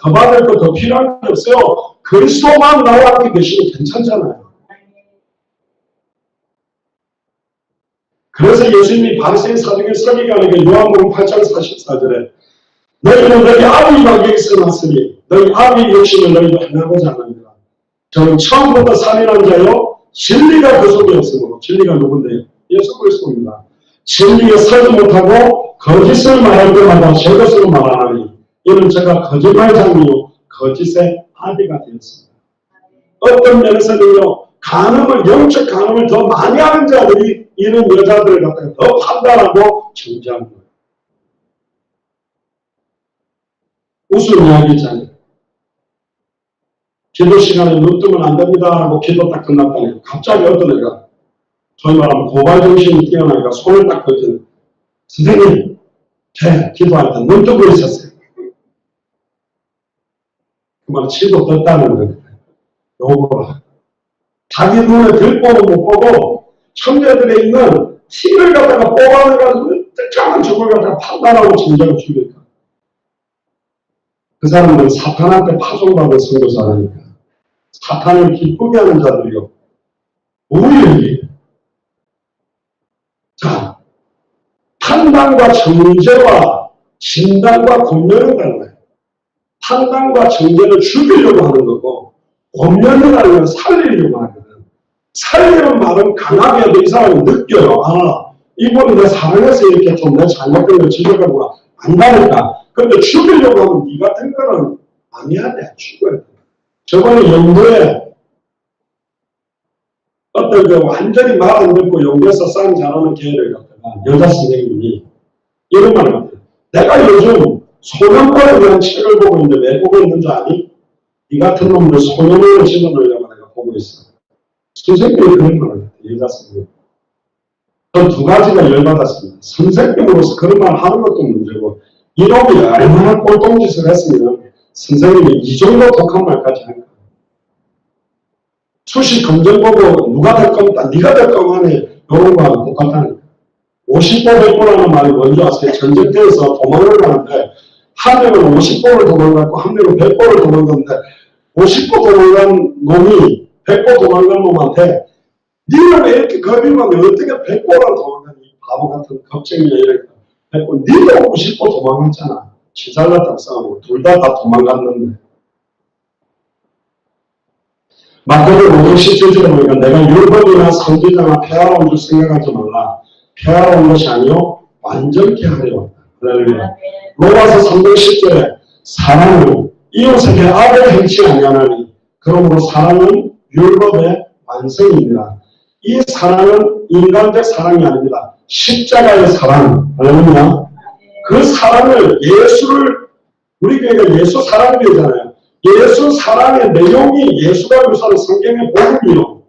더 받을 거 더 필요한 게 없어요. 그리스도만 나와 함께 계시면 괜찮잖아요. 그래서 예수님이 바리새인 사두개 서기관에게 요한복음 8장 44절에 너희는 너희 아버지가 여기서 났으니 너희 아버지 욕심을 너희도 행하고자 합니다. 저는 처음부터 살인한 자요 진리가 그 속에 없으므로 진리가 누군데요? 예수 그리스도입니다. 진리에 서지 못하고 거짓을 말할 때마다 제 것으로 말하나니 이는 제가 거짓말장이요 거짓의 아비가 되었습니다. 어떤 면에서는요 간음을 영적 간음을 더 많이 하는 자들이 이런 여자들을 갖다가 더 판단하고 정죄하는 거예요. 무슨 이야기잖아요. 기도 시간에 눈 뜨면 안 됩니다 하고 기도 딱 끝났다니 갑자기 어떤 애가 저희 말하면 고발정신이 뛰어나니까 손을 딱 걷더니 선생님 제 기도할 때 눈 뜨고 있었어요. 그 말은 치도 떴다는 거예요. 요거라 자기 눈에 들보는 못 보고 형제들에 있는 티를 갖다가 뽑아내가지고 특정한 적을 갖다가 판단하고 진작을 죽일까. 그 사람들은 사탄한테 파종받은 선교사라니까. 사탄을 기쁘게 하는 자들이요. 우리에게. 자, 판단과 정죄와 진단과 권면은 달라요. 판단과 정죄는 죽이려고 하는 거고, 권면이라는 건 살리려고 하거든. 살리는 말은 강하게 해도 이 사람은 느껴요. 아, 이분이 내 사랑해서 이렇게 좀 내 잘못된 걸 지적하구나. 안다니까. 근데 죽이려고 하면 니 같은 거는 아니야, 내가 죽어야 돼. 저번에 연구에 어떤 그 완전히 말 안 듣고 연구에서 싸움 잘하는 개를 갖다가 여자 선생님이 이런 말을 했어요. 내가 요즘 소년권에 대한 책을 보고 있는데 왜 보고 있는 줄 아니? 이 같은 놈들 소년을 집어넣으려고 내가 보고 있어. 선생님이 그런 말을 했어요. 여자 선생님. 전 두 가지가 열받았습니다. 선생님으로서 그런 말 하는 것도 문제고 이놈이 얼마나 꼴통짓을 했으면 선생님이 이 정도 독한 말까지 할까? 수시 검정 보고 누가 될 겁니다. 네가 될 거만에 이런 거하고 똑같다니까. 50보 100보라는 말이 뭔지 아세요? 전쟁터에서 도망을 가는데 한 명은 50보를 도망갔고 한 명은 100보를 도망갔는데 50보 도망간 놈이 100보 도망간 놈한테 니는 왜 이렇게 겁이 많냐? 어떻게 100보를 도망가니? 바보 같은 겁쟁이야 이랬다. 100보, 니도 50보 도망갔잖아. 지잘났다고 싸우고 둘 다 도망갔는데. 마태복음 5장 17절에 보니까 내가 율법이나 선지자나 폐하러 줄 생각하지 말라. 폐하러 온 것이 아니요 완전케 하려. 로마서 3장 10절에 사랑은 이웃에게 악을 행치 아니하나니 그러므로 사랑은 율법의 완성입니다. 이 사랑은 인간적 사랑이 아닙니다. 십자가의 사랑. 할렐루야. 그 사랑을 예수를 우리 교회가 예수 사랑교회잖아요. 예수 사랑의 내용이 예수가 묘사하는 성경의 복음이요.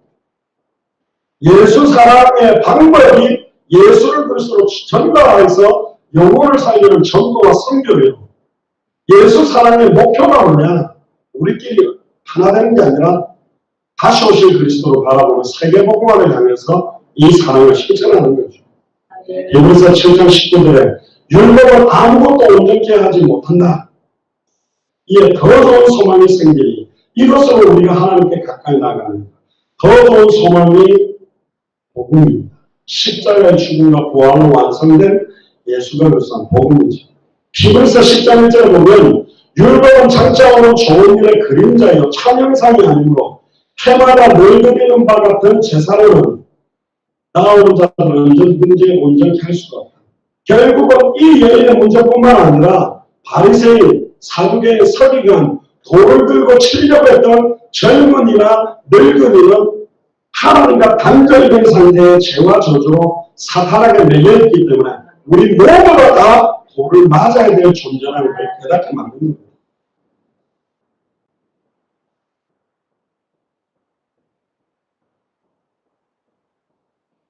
예수 사랑의 방법이 예수를 그리스도로 전가해서 영혼을 살리는 전도와 선교예요. 예수 사랑의 목표가 뭐냐? 우리끼리 하나 되는 게 아니라 다시 오실 그리스도로 바라보는 세계복음화를 향해서 이 사랑을 실천하는 거죠. 여기서 7장 19절에 율법은 아무것도 온전케 하지 못한다. 이에 더 좋은 소망이 생기니 이것으로 우리가 하나님께 가까이 나가는 더 좋은 소망이 복음입니다. 십자가의 죽음과 부활로 완성된 예수가 묘사한 복음이죠. 히브리서 10장 1절에 보면 율법은 장차오는 좋은 일의 그림자요 참형상이 아니므로 해마다 늘 드리는 바 같은 제사로는 나오는 자를 언제든지 온전히 할 수가 없다. 결국은 이 여인의 문제뿐만 아니라 바리새인, 사두개인, 서기관, 돌을 들고 치려고 했던 젊은이나 늙은이는 하나님과 단절된 상태의 죄와 저주로 사탄에게 매여있기 때문에 우리 모두가 다 돌을 맞아야 될 존재라는 걸 깨닫게 만드는 거예요.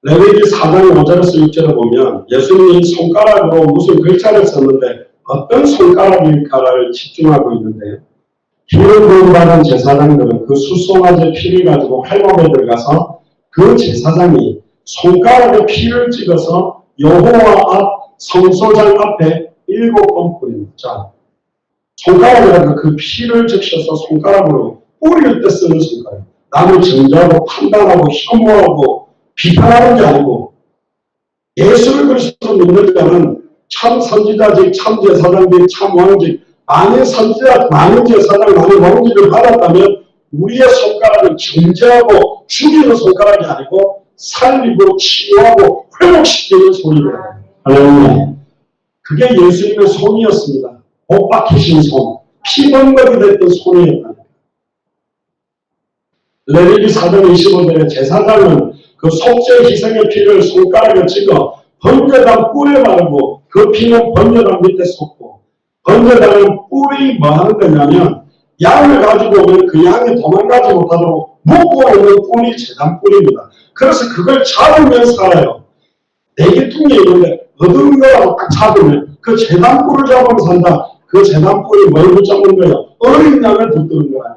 레위기 4장 5절에서 6절에 보면 예수님이 손가락으로 무슨 글자를 썼는데 어떤 손가락일까를 집중하고 있는데요. 피를 부음받은 제사장들은 그 수송아지 피를 가지고 회막에 들어가서 그 제사장이 손가락에 피를 찍어서 여호와 앞 성소장 앞에 7번 뿌립니다. 자, 손가락에다가 그 피를 적셔서 손가락으로 뿌릴 때 쓰는 손가락. 남을 정죄하고 판단하고 혐오하고 비판하는 게 아니고 예수를 그리스도로 믿는 자는 참 선지자직, 참 제사장직, 참 왕직, 만일 선지자, 만일 제사장, 만일 왕직을 받았다면 우리의 손가락은 정죄하고 죽이는 손가락이 아니고 살리고 치유하고 회복시키는 손이거든요. 할렐루야. 그게 예수님의 손이었습니다. 못 박히신 손, 피번거리 됐던 손이었다. 레위기 4장 25절에 제사장은 그 속죄 희생의 피를 손가락에 찍어 번제단 뿔에 바르고 그 피는 번제단 밑에 쏟고 번제단은 뿔이 뭐 하는 거냐면 양을 가지고 오면 그 양이 도망가지 못하도록 묶고 오는 뿔이 제단 뿔입니다. 그래서 그걸 잡으면 살아요. 내기통에 있는데 어두운 거라고 딱 잡으면 그 제단 뿔을 잡으면 산다. 그 제단 뿔이 뭘 붙잡는 거예요? 어린 양을 붙드는 거예요.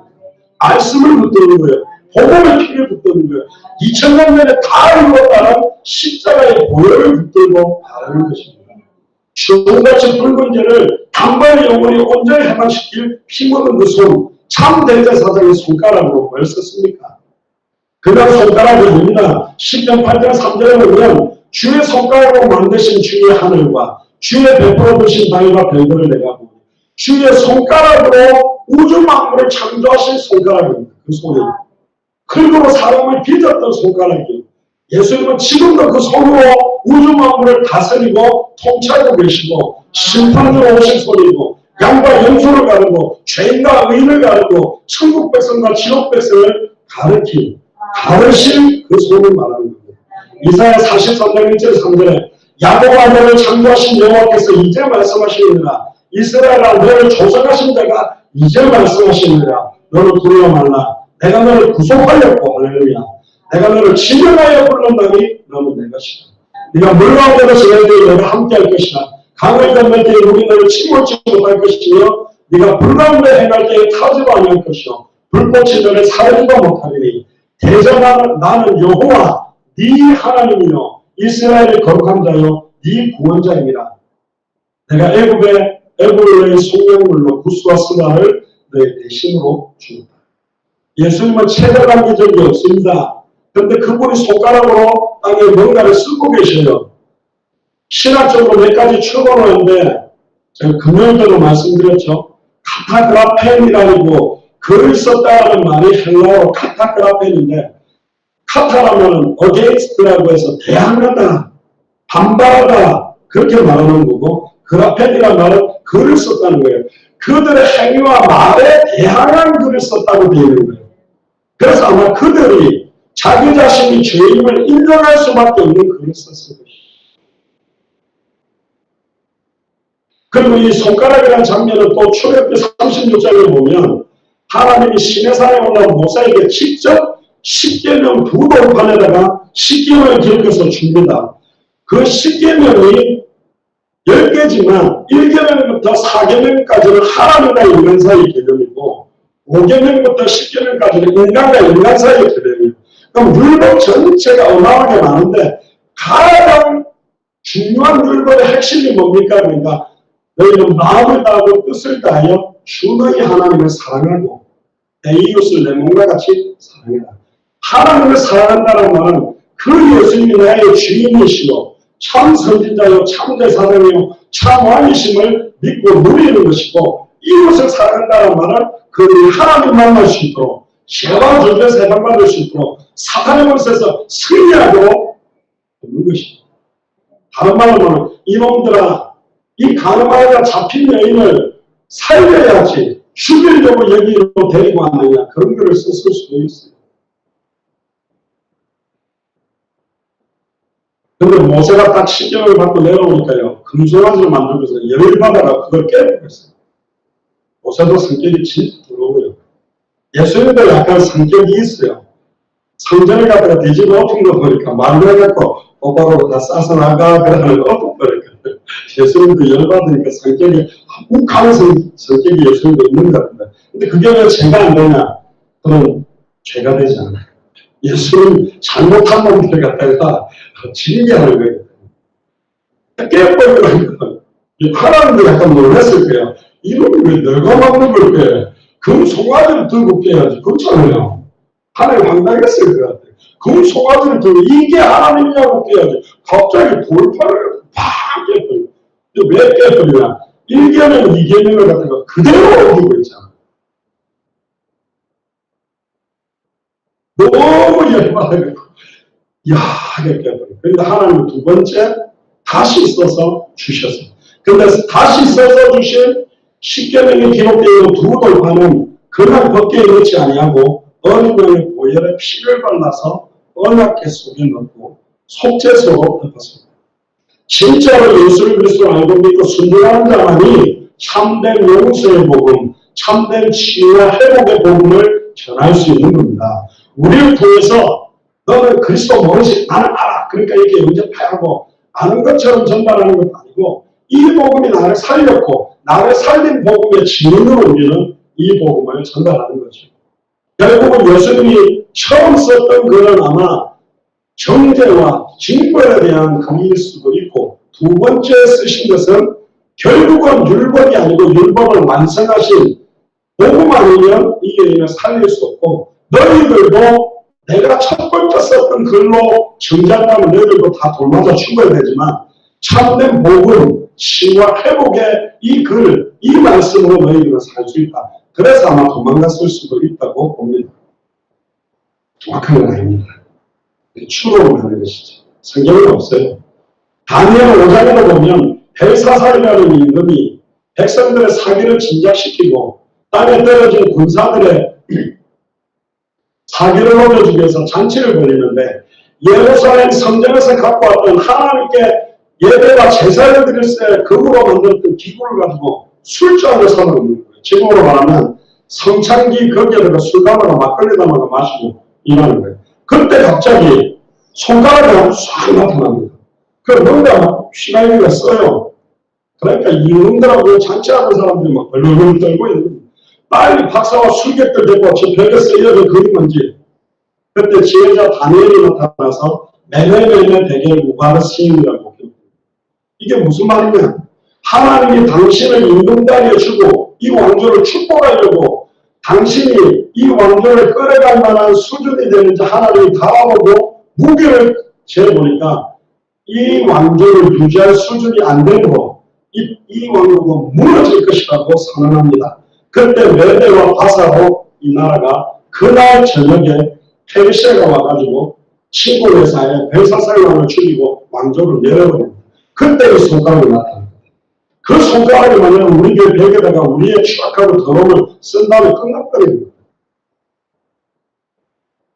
말씀을 붙드는 거예요. 복음의 피를 붙드는 거예요. 2000년 전에 다 이뤘다는 십자가의 보혈을 붙들고 바라는 것입니다. 주홍같이 붉은 죄를 단번에 영원히 온전히 해방시킬 피 묻은 그 손, 참 대제사장의 손가락으로 뭘 썼습니까? 그냥 손가락이 아닙니다. 10장 8장 3절에 보면 주의 손가락으로 만드신 주의 하늘과 주의 베풀어 주신 땅과 별들을 내가 보니 주의 손가락으로 우주 만물을 창조하신 손가락입니다. 그 손이 클도로 사람을 빚었던 손가락이에요. 예수님은 지금도 그 손으로 우주 만물을 다스리고 통치하고 계시고 심판으로 오신 손이고 양과 염소를 가르고 죄인과 의인을 가르고 천국 백성과 지옥 백성을 가르신 그 손을 말하는 겁니다. 이사야 43장 1절 3절에 야곱아 너를 창조하신 여호와께서 이제 말씀하시느니라. 이스라엘아 너를 조성하신 자가 이제 말씀하시느니라. 너를 두려워 말라. 내가 너를 구속하였고 할렐루야. 내가 너를 지명하여 불렀나니 너는 내 것이다. 네가 물 가운데로 지낼 때에 너가 함께할 것이다. 강을 건널 때에 물이 너를 침몰치 못할 것이며 네가 불 가운데 행할 때에 타지도 아니할 것이요 불꽃이 너를 사르지도 못하리니 대전하는 나는 여호와 네 하나님이요 이스라엘의 거룩한 자요 네 구원자입니다. 내가 애굽을 너의 속량물로 구스와 스가를 너의 대신으로 주었다. 예수님은 체결한 적이 없습니다. 그런데 그분이 손가락으로 땅에 뭔가를 쓰고 계셔요. 신학적으로 몇 가지 추론하는데 제가 금요일에도 말씀드렸죠. 카타그라펜이라고 글을 썼다는 말이 헬라어로 카타그라펜인데 카타라면 against라고 해서 대항하다, 반발하다 그렇게 말하는 거고 그라펜이라는 말은 글을 썼다는 거예요. 그들의 행위와 말에 대항한 글을 썼다고 되어 있는 거예요. 그래서 아마 그들이 자기 자신이 죄임을 인정할 수밖에 없는 글을 썼을 것이에요. 그리고 이 손가락이라는 장면은 또 출애굽기 36장에 보면 하나님이 시내산에 올라온 모세에게 직접 십계명 두 돌판에다가 십계명을 기록해서 줍니다. 그 십계명이 10개지만 1계명부터 4계명까지는 하나님과 인간 사이의 개념이고 5계명부터 10계명까지는 인간과 인간 사이의 개념이에요. 그럼 율법 전체가 어마어마하게 많은데 가장 중요한 율법의 핵심이 뭡니까? 그러니까 너희는 마음을 다하고 뜻을 다하여 주 너희 하나님을 사랑하고 내 이웃을 내 몸과 같이 사랑해라. 하나님을 사랑한다는 말은 그 예수님이 나의 주인이시고 참 선지자요 참 제사장이요 참 왕이심을 믿고 누리는 것이고 이웃을 사랑한다는 말은 그 하나님 만날 수 있도록 죄와 죄에서 해방받을 수 있도록 사탄의 권세에서 승리하고 있는 것입니다. 다른 말로 하면 이놈들아 이 가늠하다가 잡힌 여인을 살려야지 죽이려고 여기로 데리고 왔느냐 그런 글을 썼을 수도 있어요. 그런데 모세가 딱 십계명을 받고 내려오니까요 금송아지를 만들면서 열받아라 그걸 깨버렸어요. 모세도 성격이 진짜 더러워요. 예수님도 약간 성격이 있어요. 성전을 갖다가 뒤집어 엎은 거 보니까 말로 해갖고 오빠로 다 싸서 나가 그러면 엎어버리니까 예수님도 열받으니까 성격이 욱하는 성격이 예수님도 있는 것 같은데 근데 그게 왜 죄가 안 되냐? 그럼 죄가 되지 않아요. 예수님 잘못한 놈들 갖다가 징계하는 거예요. 깨버리고 하나님도 약간 놀랐을 거예요. 이놈이 왜 내가 막는 걸 깨? 금 송아지를 들고 깨야지. 그렇잖아요. 하나님 황당했을 것 같아요. 금 송아지를 들고 이게 하나님이냐고 깨야지. 갑자기 돌판을 팍 깨버리고. 왜 깨버리냐? 1계명, 2계명을 갖다가 그대로 어기고 있잖아. 너무 열받아가지고 야하게 깨버려. 그런데 하나님은 두 번째 다시 써서 주셨어요. 그런데 다시 써서 주신 십계명에 기록되어 있는 두 돌판은 그냥 벗겨 놓지 아니하고 어린 양의 보혈에 피를 발라서 언약궤 속에 넣고 속죄소로 덮었습니다. 진짜로 예수를 그리스도로 알고 믿고 순종하는 자만이 참된 용서의 복음, 참된 치유와 회복의 복음을 전할 수 있는 겁니다. 우리를 통해서 너는 그리스도 모르지 나는 알아. 그러니까 이렇게 영접하고 아는 것처럼 전달하는 것도 아니고 이 복음이 나를 살렸고 나를 살린 복음의 증인으로 우리는 이 복음을 전달하는 거죠. 결국은 예수님이 처음 썼던 글은 아마 정죄와 징벌에 대한 글일 수도 있고, 두 번째 쓰신 것은 결국은 율법이 아니고 율법을 완성하신 복음 아니면 이 여인을 살릴 수 없고, 너희들도 내가 첫 번째 썼던 글로 정죄한다면 너희들도 다 돌맞아 죽어야 되지만, 참된 복음, 시와 회복의 이 글, 이 말씀으로 너희들은 살 수 있다. 그래서 아마 도망갔을 수도 있다고 봅니다. 정확한 건 아닙니다. 추론을 하는 것이죠. 성경은 없어요. 다니엘 5장에도 보면 벨사살이라는 임금이 백성들의 사기를 진작시키고 땅에 떨어진 군사들의 사기를 녹여주기 위해서 잔치를 벌이는데, 예루살렘 성전에서 갖고 왔던 하나님께 예배와 제사를 드릴 때 금으로 만들었던 기구를 가지고 술잔을 사먹는 거예요. 지금으로 말하면 성창기 거기에다가 술 담아가 막걸리 담아가 마시고 일하는 거예요. 그때 갑자기 손가락이 싹 나타납니다. 그럼 뭔가 휘갈기가 써요. 그러니까 이놈들하고 잔치하는 사람들이 막 벌렁벌렁 떨고 있는 거예요. 빨리 박사와 술객들 데리고 저 벽에 쓰여져 그림인지. 그때 지혜자 다니엘이 나타나서 메네메네 대겔 우바르스인이라고. 이게 무슨 말이냐? 하나님이 당신을 임금자리에 주고 이 왕조를 축복하려고 당신이 이 왕조를 끌어갈 만한 수준이 되는지 하나님이 다 보고 무게를 재보니까 이 왕조를 유지할 수준이 안 되고 이 왕조가 무너질 것이라고 선언합니다. 그때 메대와 바사로 이 나라가 그날 저녁에 페르시아가 와가지고 친구 회사에 벨사살왕을 죽이고 왕조를 내려버립니다. 그때 이 손가락이 나타납니다. 그 손가락이 만약 우리 교회 벽에다가 우리의 추악하고 더러움을 쓴 다음에 끝나버립니다.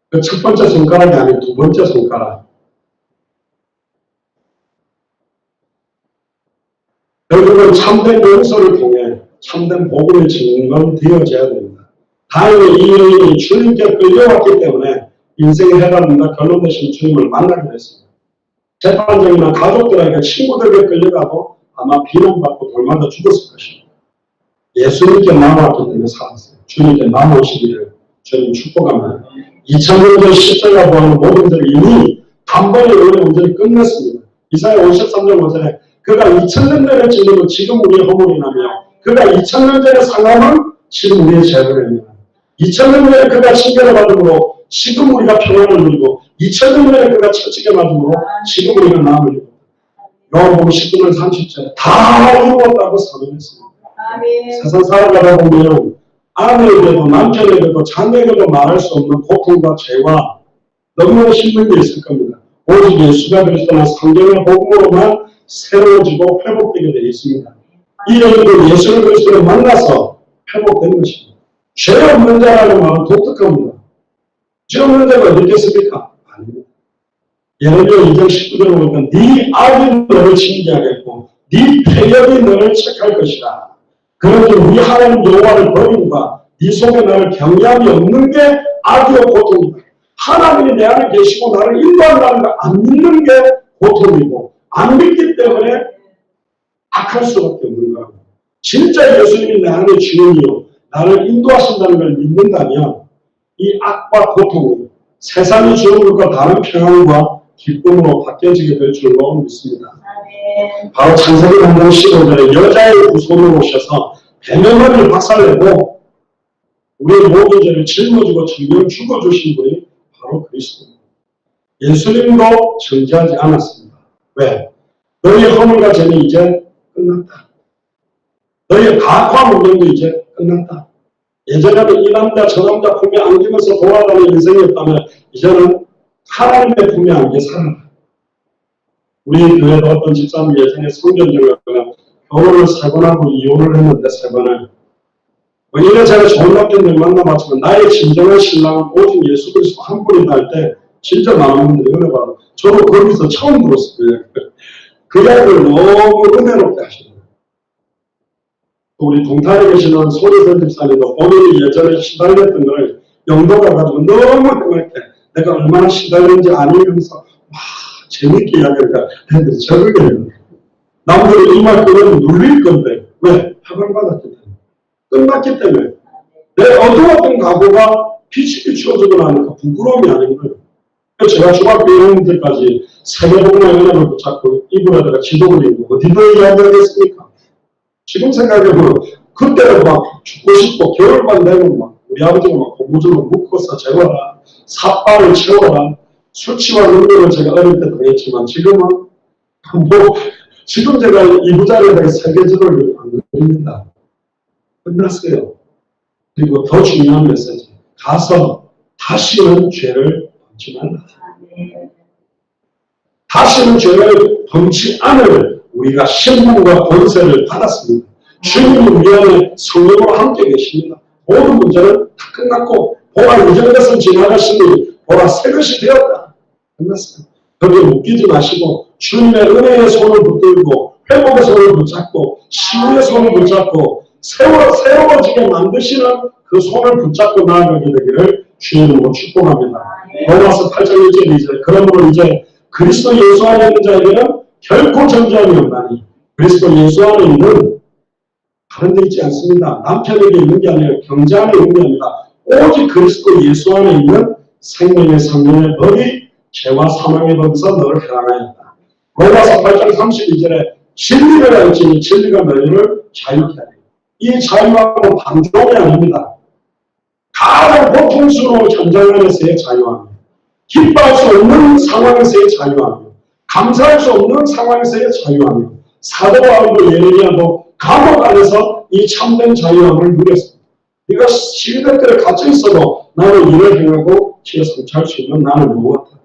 그 첫 번째 손가락이 아닌 두 번째 손가락. 결국은 참된 용서를 통해 참된 복음이 증거되어져야 됩니다. 다행히 이 여인이 주님께 끌려왔기 때문에 인생의 해답입니다. 결론 되신 주님을 만나게 됐습니다. 재판장이나 가족들에게 친구들에게 끌려가도 아마 비난받고 돌맞아 죽었을 것입니다. 예수님께 남아왔기 때문에 살았어요. 주님께 남아오시기를 주님 축복합니다. 2000년 전 십자가 보하는 모든 것들이 이미 단번에 오늘 온전히 끝났습니다. 이사야 53장 5절에 그가 2000년 전에 지금은 지금 우리의 허물이라며 그가 2000년 전에 상함은 지금 우리의 죄를 2000년 전에 그가 징계를 받음으로 지금 우리가 평안을 누리고 2000년 전에 그가 채찍에 맞음으로 지금 우리가 나음을 누리고 요한복음 19장 30절에 다 이루었다고 선언했습니다. 세상 살아가다 보면 아내에게도 남편에게도 자녀에게도 말할 수 없는 고통과 죄와 너무나 힘든 게 있을 겁니다. 오직 예수가 그리스도나 성경의 복음으로만 새로워지고 회복되게 되어 있습니다. 이 여인도 예수를 그리스도를 만나서 회복된 것입니다. 죄 없는 자라는 말은 독특합니다. 죄 없는 자가 어디 있겠습니까? 아닙니다. 예레미야 2장 19절에 보니까 네 악이 너를 징계하겠고 네 패역이 너를 책할 것이라. 그런데 우리 하나님 여호와를 버림과 네 속에 나를 경외함이 없는 게 악이요 고통이다. 하나님이 내 안에 계시고 나를 인도한다는 걸 안 믿는 게 고통이고 안 믿기 때문에 악할 수밖에 없는 거고 진짜 예수님이 내 안에 주인이요 나를 인도하신다는 걸 믿는다면 이 악과 고통이 세상이 주는 것과 다른 평안과 기쁨으로 바뀌어지게 될 줄로 믿습니다. 바로 창세기 3장 15절에 여자의 후손으로 오셔서 배명머리를 박살내고 우리의 모든 죄를 짊어지고 정령 죽어주신 분이 바로 그리스도입니다. 예수님도 정죄하지 않았습니다. 왜? 너희의 허물과 죄는 이제 끝났다. 너희의 가학화 문명도 이제 끝났다. 예전에는 이 남자 저 남자 품에 안기면서 돌아가는 인생이었다면 이제는 하나님의 품에 안겨 살아라. 우리 교회도 어떤 집사님 예전에 성전적으로 결혼을 3번 하고 이혼을 했는데 3번을 이래저래 좋은 남편들 만나봤지만 나의 진정한 신랑은 오직 예수 그리스도 한 분이다 할 때 진짜 많은 분들이 은혜 받아. 저도 거기서 처음 들었어요. 그 이야기를 너무 은혜롭게 하시더라고요. 우리 동탄에 계시는 손희선 집사님도 본인이 예전에 시달렸던 걸 영도가 가지고 너무 그렇게 내가 얼마나 시달렸는지 아니면서 와 재밌게 이야기하니까 애들이 적응이 해요. 남들이 이 말 끄면 눌릴 건데 왜? 학을 받았기 때문에 끝났기 때문에 내 어두웠던 과거가 빛이 비추어지고 나니까 부끄러움이 아닌 거예요. 제가 중학교 1학년 때까지 세계복음화 연합을 붙잡고 이불에다가 지도를 읽고 어디를 이야기하겠습니까? 지금 생각해보면 그때는 막 죽고 싶고 겨울만 되면 막 우리 아버지가 막 고무줄로 묶어서 재워라, 삿발을 채워라, 수치와 능력을 제가 어릴 때 당했지만 지금은 지금 제가 이부자리에다가 세계지도를 안 그립니다. 끝났어요. 그리고 더 중요한 메시지. 가서 다시는 죄를 범치 말라. 다시는 죄를 범치 않을 우리가 신분과 권세를 받았습니다. 주님은 우리 안에 성령으로 함께 계십니다. 모든 문제는 다 끝났고 보라 이전 것은 지나갔으니 보라 새 것이 되었다. 끝났어요. 거기에 묶이지 마시고 주님의 은혜의 손을 붙들고 회복의 손을 붙잡고 시우의 손을 붙잡고 세워지게 만드시는 그 손을 붙잡고 나아가게 되기를 주님으로 축복합니다. 로마서 8장 1절 2절 그러므로 이제 그리스도 예수 안에 있는 자에게는 결코 정죄함이 없나니 그리스도 예수 안에 있는 다른 데 있지 않습니다. 남편에게 있는 게 아니라 경제 안에 있는 게 아니라 오직 그리스도 예수 안에 있는 생명의 성령의 법이 죄와 사망의 법에서 너를 해방하였다. 로마서 8장 32절에 진리를 알지니 진리가 너희를 자유케 하리라. 이 자유함은 방종이 아닙니다. 가장 고통스러운 전쟁 안에서의 자유함, 기뻐할 수 없는 상황에서의 자유함, 감사할 수 없는 상황에서의 자유함, 사도 바울도 예레미야도 감옥 안에서 이 참된 자유함을 누렸습니다. 네가 시대들에 갇혀 있어도 나는 일을 행하고 지혜 성취할 수 있는 나는 무엇이다.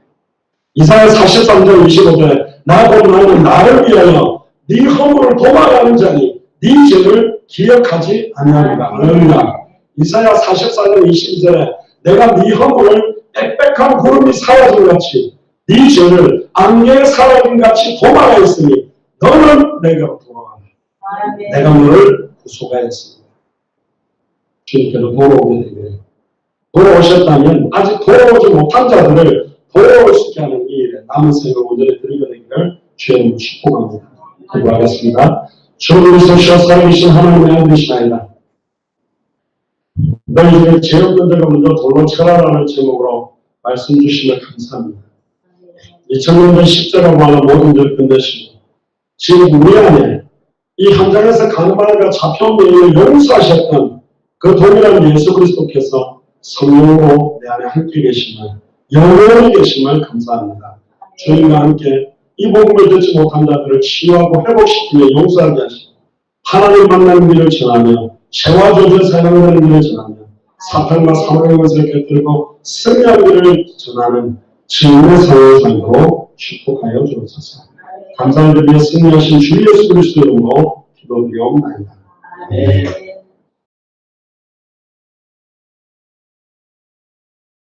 이사야 43장 25절에 나도 나는 나를 위하여 네 허물을 도망하는 자니 네 죄를 기억하지 아니하리라. 할렐루야. 이사야 44장 22절에 내가 네 허물을 빽빽한 구름이 사라진 같이 네 죄를 안개에 사라진 같이 도망하였으니 너는 내게로 돌아가라. 내가 너를 구속하였습니다. 주님께로 돌아오게 되기를. 돌아오셨다면 아직 돌아오지 못한 자들을 돌아올 수 있게 하는 이 일에 남은 생을 온전히 드리게 되기를 주님 축복합니다. 기도하겠습니다. 주 그리스도 살아계신 하나님의 아들이시나이다. 너희들의 죄 없는 자가 먼저 돌로 쳐라라는 제목으로 말씀 주시면 감사합니다. 2000년 전 십자가 말로 모든 죄를 끝내시고 지금 우리 안에 이 현장에서 가늠하다가 잡혀온 여인을 용서하셨던 그 동일한 예수 그리스도께서 성령으로 내 안에 함께 계심을 영원히 계심을 감사합니다. 주님과 함께 이 복음을 듣지 못한 자들을 치유하고 회복시키며 용서하게 하시고 하나님 만나는 길을 전하며 죄와 저주에 사용되는 길을 전하며 사탄과 사망의 것을 곁들이고 승리하는 길을 전하는 증인의 사회의 삶으로 축복하여 주옵소서. 감사를 드리며 승리하신 주 예수 그리스도 이름으로 기도드리옵나이다.